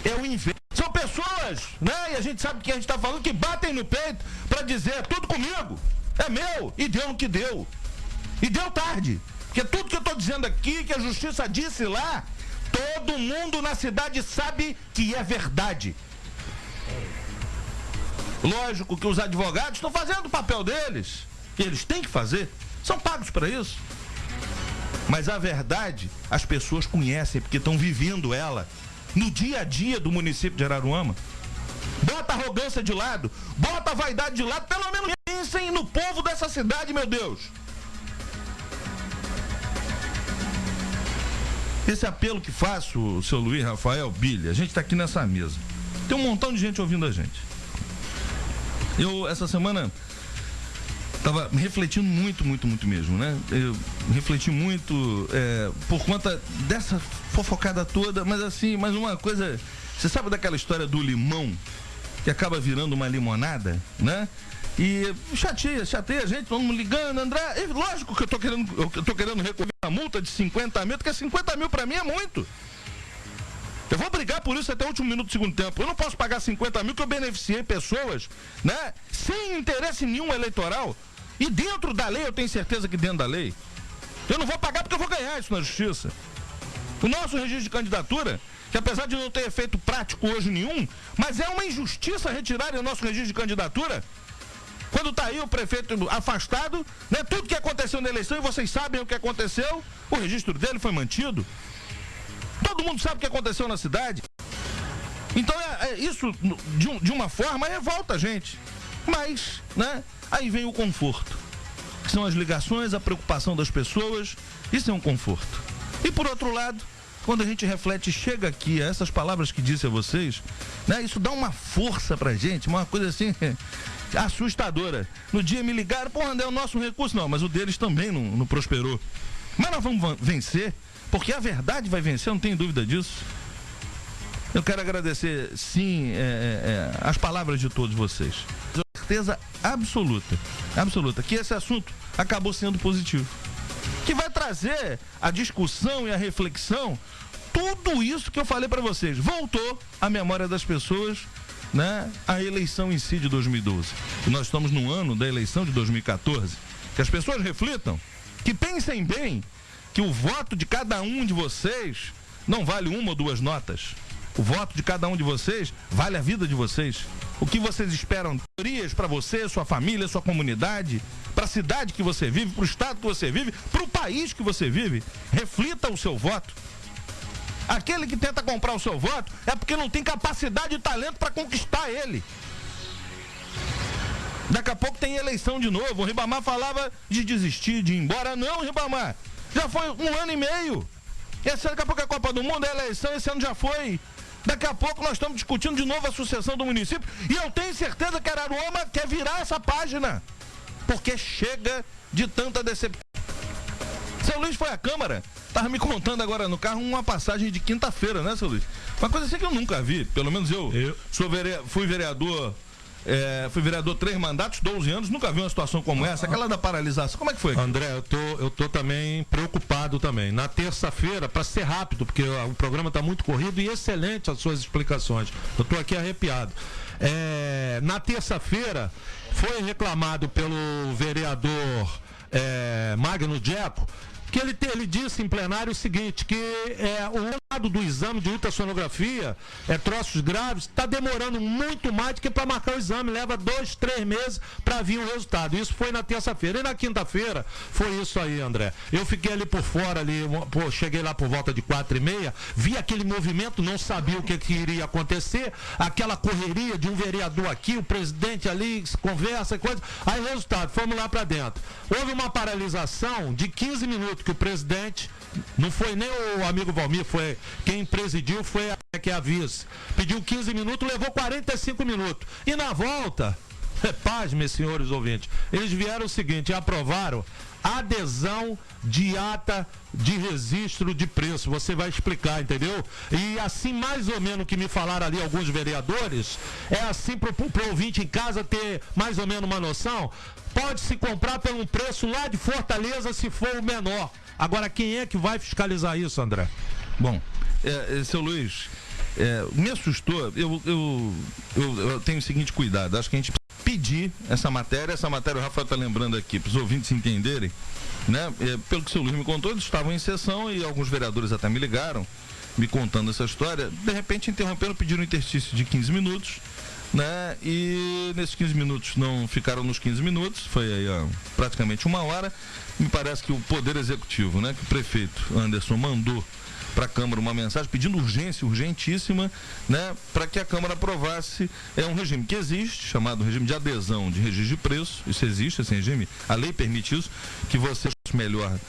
é o inverso. São pessoas, né? E a gente sabe que a gente está falando, que batem no peito para dizer: tudo comigo, é meu, e deu no que deu. E deu tarde. Porque tudo que eu estou dizendo aqui, que a justiça disse lá, todo mundo na cidade sabe que é verdade. Lógico que os advogados estão fazendo o papel deles, que eles têm que fazer, são pagos para isso. Mas a verdade, as pessoas conhecem, porque estão vivendo ela no dia a dia do município de Araruama. Bota a arrogância de lado, bota a vaidade de lado, pelo menos pensem no povo dessa cidade, meu Deus. Esse apelo que faço, seu Luiz, Rafael, Billy, a gente está aqui nessa mesa. Tem um montão de gente ouvindo a gente. Eu, essa semana, estava refletindo muito mesmo, né? Eu refleti muito por conta dessa fofocada toda, mas assim, mais uma coisa. Você sabe daquela história do limão que acaba virando uma limonada, né? E chateia a gente, todo mundo ligando, André. Lógico que eu tô querendo recolher a multa de 50 mil, porque 50 mil para mim é muito. Eu vou brigar por isso até o último minuto do segundo tempo. Eu não posso pagar 50 mil que eu beneficiei pessoas, né? Sem interesse nenhum eleitoral. E dentro da lei, eu tenho certeza que dentro da lei, eu não vou pagar porque eu vou ganhar isso na justiça. O nosso registro de candidatura, que apesar de não ter efeito prático hoje nenhum, mas é uma injustiça retirar o nosso registro de candidatura. Quando está aí o prefeito afastado, né, tudo que aconteceu na eleição, e vocês sabem o que aconteceu, o registro dele foi mantido. Todo mundo sabe o que aconteceu na cidade. Então isso, de uma forma, revolta a gente. Mas, né, aí vem o conforto. Que são as ligações, a preocupação das pessoas. Isso é um conforto. E por outro lado, quando a gente reflete, chega aqui a essas palavras que disse a vocês, né, isso dá uma força pra gente, uma coisa assim assustadora. No dia me ligaram: pô, André, é o nosso recurso. Não, mas o deles também não prosperou. Mas nós vamos vencer, porque a verdade vai vencer, eu não tenho dúvida disso. Eu quero agradecer, sim, as palavras de todos vocês. Eu tenho certeza absoluta, que esse assunto acabou sendo positivo. Que vai trazer a discussão e a reflexão, tudo isso que eu falei para vocês. Voltou à memória das pessoas, né, a eleição em si de 2012. E nós estamos no ano da eleição de 2014. Que as pessoas reflitam, que pensem bem, que o voto de cada um de vocês não vale uma ou duas notas. O voto de cada um de vocês vale a vida de vocês. O que vocês esperam, teorias para você, sua família, sua comunidade, para a cidade que você vive, para o estado que você vive, para o país que você vive. Reflita o seu voto. Aquele que tenta comprar o seu voto é porque não tem capacidade e talento para conquistar ele. Daqui a pouco tem eleição de novo. O Ribamar falava de desistir, de ir embora. Não, Ribamar. Já foi 1 ano e meio. Esse ano, daqui a pouco é a Copa do Mundo, é eleição, esse ano já foi. Daqui a pouco nós estamos discutindo de novo a sucessão do município. E eu tenho certeza que Araruama quer virar essa página. Porque chega de tanta decepção. Seu Luiz foi à Câmara. Estava me contando agora no carro uma passagem de quinta-feira, né, seu Luiz? Uma coisa assim que eu nunca vi. Pelo menos fui vereador. Fui vereador 3 mandatos, 12 anos, nunca vi uma situação como essa, aquela da paralisação. Como é que foi? André, eu tô também preocupado também. Na terça-feira, para ser rápido, porque o programa está muito corrido e excelente as suas explicações. Eu tô aqui arrepiado. Na terça-feira, foi reclamado pelo vereador Magno Djeco, que ele disse em plenário o seguinte, que o lado do exame de ultrassonografia, troços graves, está demorando muito mais do que para marcar o exame, leva 2, 3 meses para vir o resultado. Isso foi na terça-feira. E na quinta-feira foi isso aí, André. Eu fiquei ali por fora, cheguei lá por volta de 4h30, vi aquele movimento, não sabia o que iria acontecer, aquela correria de um vereador aqui, o presidente ali, conversa e coisa. Aí resultado, fomos lá para dentro. Houve uma paralisação de 15 minutos, que o presidente, não foi nem o amigo Valmir, foi quem presidiu, foi a vice. Pediu 15 minutos, levou 45 minutos. E na volta, paz, meus senhores ouvintes, eles vieram o seguinte, aprovaram adesão de ata de registro de preço. Você vai explicar, entendeu? E assim, mais ou menos, que me falaram ali alguns vereadores, assim pro ouvinte em casa ter mais ou menos uma noção, pode se comprar por um preço lá de Fortaleza se for o menor. Agora, quem é que vai fiscalizar isso, André? Bom, seu Luiz, me assustou. Eu tenho o seguinte cuidado. Acho que a gente precisa pedir essa matéria o Rafael está lembrando aqui, para os ouvintes entenderem, né? Pelo que o seu Luiz me contou, eles estavam em sessão e alguns vereadores até me ligaram, me contando essa história. De repente, interromperam, pediram um interstício de 15 minutos, né? E nesses 15 minutos não ficaram nos 15 minutos, foi aí praticamente 1 hora. Me parece que o Poder Executivo, né, que o prefeito Anderson mandou para a Câmara uma mensagem pedindo urgência, urgentíssima, né, para que a Câmara aprovasse um regime que existe, chamado regime de adesão de registro de preço. Isso existe, esse regime, a lei permite isso, que você melhor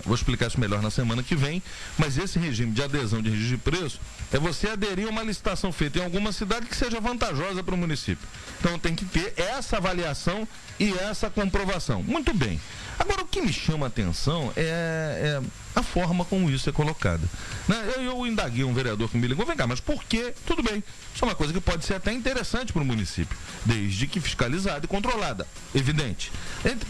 vou explicar isso melhor na semana que vem, mas esse regime de adesão de registro de preço é você aderir a uma licitação feita em alguma cidade que seja vantajosa para o município. Então tem que ter essa avaliação e essa comprovação. Muito bem. Agora, o que me chama a atenção é a forma como isso é colocado. Né? Eu indaguei um vereador que me ligou, vem cá, mas por que? Tudo bem, isso é uma coisa que pode ser até interessante para o município, desde que fiscalizada e controlada, evidente.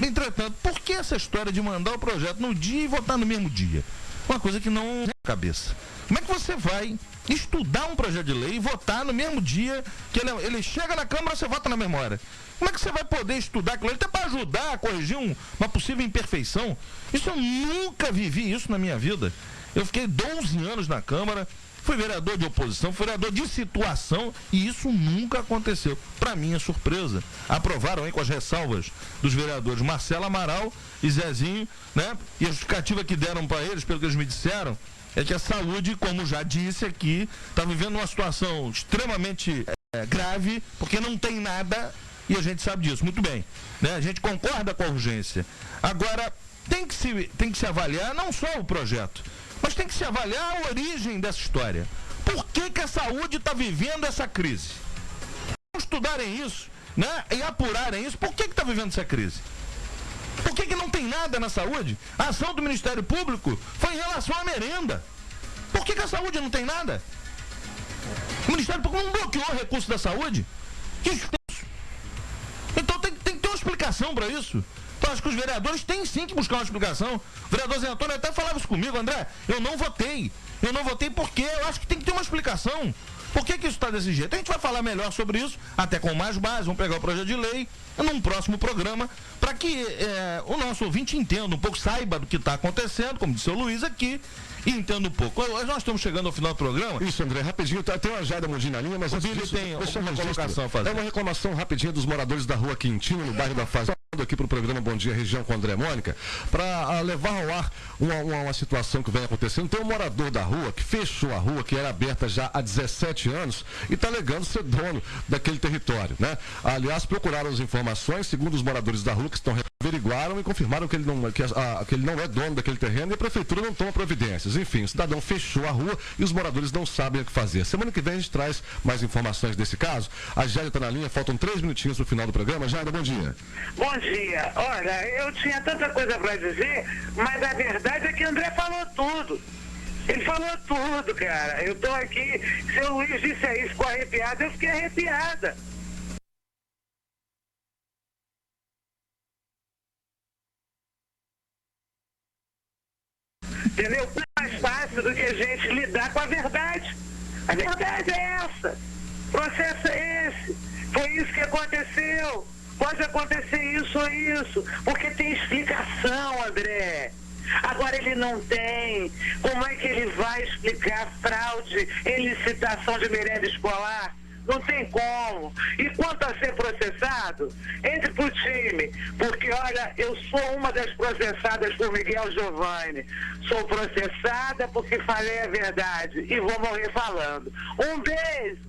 Entretanto, por que essa história de mandar o projeto no dia e votar no mesmo dia? Uma coisa que não tem na cabeça. Como é que você vai estudar um projeto de lei e votar no mesmo dia que ele chega na Câmara, você vota na mesma hora? Como é que você vai poder estudar aquilo até para ajudar a corrigir uma possível imperfeição? Isso eu nunca vivi isso na minha vida. Eu fiquei 12 anos na Câmara, fui vereador de oposição, fui vereador de situação e isso nunca aconteceu. Para minha surpresa, aprovaram aí com as ressalvas dos vereadores Marcelo Amaral e Zezinho, né? E a justificativa que deram para eles, pelo que eles me disseram, é que a saúde, como já disse aqui, está vivendo uma situação extremamente grave, porque não tem nada e a gente sabe disso. Muito bem, né? A gente concorda com a urgência. Agora, tem que se avaliar não só o projeto, mas tem que se avaliar a origem dessa história. Por que a saúde está vivendo essa crise? Estudarem isso, né? E apurarem isso, por que está vivendo essa crise? Por que não tem nada na saúde? A ação do Ministério Público foi em relação à merenda. Por que a saúde não tem nada? O Ministério Público não bloqueou o recurso da saúde? Que isso? Então tem que ter uma explicação para isso. Então acho que os vereadores têm sim que buscar uma explicação. O vereador Zé Antônio até falava isso comigo, André, eu não votei porque eu acho que tem que ter uma explicação. Por que isso está desse jeito? A gente vai falar melhor sobre isso, até com mais base, vamos pegar o projeto de lei num próximo programa, para que o nosso ouvinte entenda um pouco, saiba do que está acontecendo, como disse o Luiz aqui, e entenda um pouco. Nós estamos chegando ao final do programa. Isso, André, rapidinho, tem uma Jaida Mundinho na linha, mas antes disso, tem uma colocação a fazer. É uma reclamação rapidinha dos moradores da Rua Quintino, no bairro da Fazenda. aqui para o programa Bom Dia Região com André Mônica, para levar ao ar uma situação que vem acontecendo. Tem um morador da rua que fechou a rua, que era aberta já há 17 anos, e está alegando ser dono daquele território, né? Aliás, procuraram as informações, segundo os moradores da rua, que estão averiguaram e confirmaram que ele não é dono daquele terreno e a prefeitura não toma providências. Enfim, o cidadão fechou a rua e os moradores não sabem o que fazer. Semana que vem a gente traz mais informações desse caso. A Jaida está na linha, faltam 3 minutinhos pro final do programa. Jaida, bom dia. Bom dia. Olha, eu tinha tanta coisa para dizer, mas a verdade é que o André falou tudo. Ele falou tudo, cara. Eu tô aqui, seu Luiz disse isso, ficou arrepiado, eu fiquei arrepiada. Entendeu? Mais fácil do que a gente lidar com a verdade. A verdade é essa. O processo é esse. Foi isso que aconteceu. Pode acontecer isso ou isso. Porque tem explicação, André. Agora ele não tem. Como é que ele vai explicar fraude em licitação de merenda escolar? Não tem como. E quanto a ser processado, entre pro time. Porque, olha, eu sou uma das processadas por Miguel Giovanni. Sou processada porque falei a verdade. E vou morrer falando. Um beijo.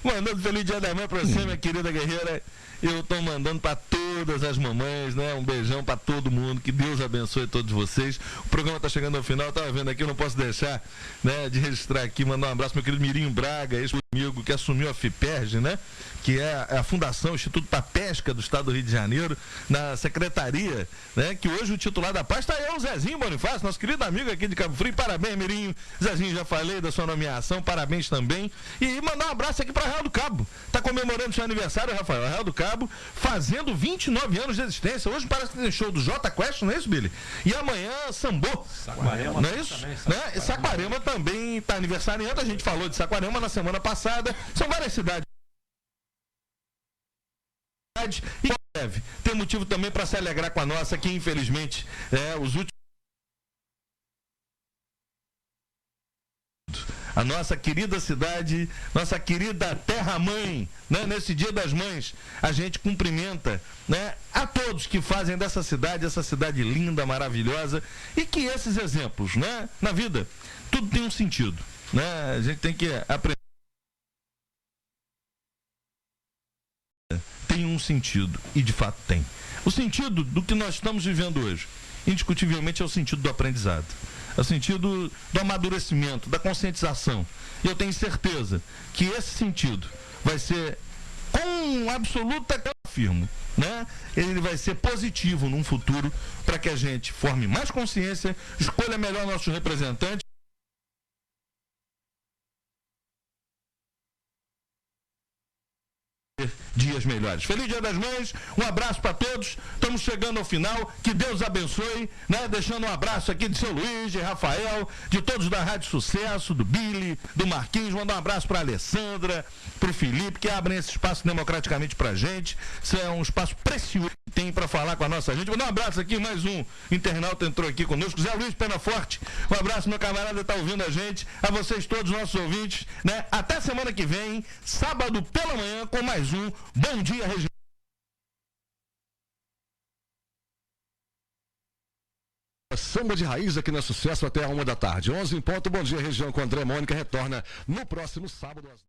Mandando feliz dia da mãe pra você, minha querida guerreira. Eu tô mandando para todas as mamães, né? Um beijão para todo mundo, que Deus abençoe todos vocês. O programa tá chegando ao final, tava vendo aqui, eu não posso deixar, né, de registrar aqui, mandar um abraço pro meu querido Mirinho Braga, ex-amigo que assumiu a FIPERJ, né? Que é a Fundação Instituto para a Pesca do Estado do Rio de Janeiro, na secretaria, né? Que hoje o titular da pasta é o Zezinho Bonifácio, nosso querido amigo aqui de Cabo Frio. Parabéns, Mirinho. Zezinho, já falei da sua nomeação, parabéns também. E mandar um abraço aqui para Arraial do Cabo. Tá comemorando seu aniversário, Rafael. Arraial do Cabo, fazendo 29 anos de existência. Hoje parece que tem show do Jota Quest, não é isso, Billy? E amanhã, Sambô. Saquarema, não é isso? Também, né? Saquarema também tá aniversariando. A gente falou de Saquarema na semana passada. São várias cidades. E deve ter motivo também para se alegrar com a nossa, que infelizmente os últimos. A nossa querida cidade, nossa querida terra-mãe, né? Nesse Dia das Mães, a gente cumprimenta, né, a todos que fazem dessa cidade, essa cidade linda, maravilhosa, e que esses exemplos, né, na vida, tudo tem um sentido, né? A gente tem que aprender. Tem um sentido, e de fato tem. O sentido do que nós estamos vivendo hoje, indiscutivelmente, é o sentido do aprendizado. É o sentido do amadurecimento, da conscientização. E eu tenho certeza que esse sentido vai ser, com absoluta, eu afirmo, né? Ele vai ser positivo num futuro para que a gente forme mais consciência, escolha melhor nossos representantes. Dias melhores. Feliz Dia das Mães, um abraço para todos. Estamos chegando ao final. Que Deus abençoe, né? Deixando um abraço aqui de seu Luiz, de Rafael, de todos da Rádio Sucesso, do Billy, do Marquinhos. Mandar um abraço para Alessandra, para o Felipe, que abrem esse espaço democraticamente para a gente. Isso é um espaço precioso que tem para falar com a nossa gente. Vou dar um abraço aqui, mais um internauta entrou aqui conosco, Zé Luiz Penaforte. Um abraço, meu camarada, está ouvindo a gente. A vocês todos, nossos ouvintes, né? Até semana que vem, sábado pela manhã, com mais um Bom Dia Região. Samba de raiz aqui na Sucesso até a 1 da tarde. 11 em ponto. Bom Dia Região com André Mônica retorna no próximo sábado.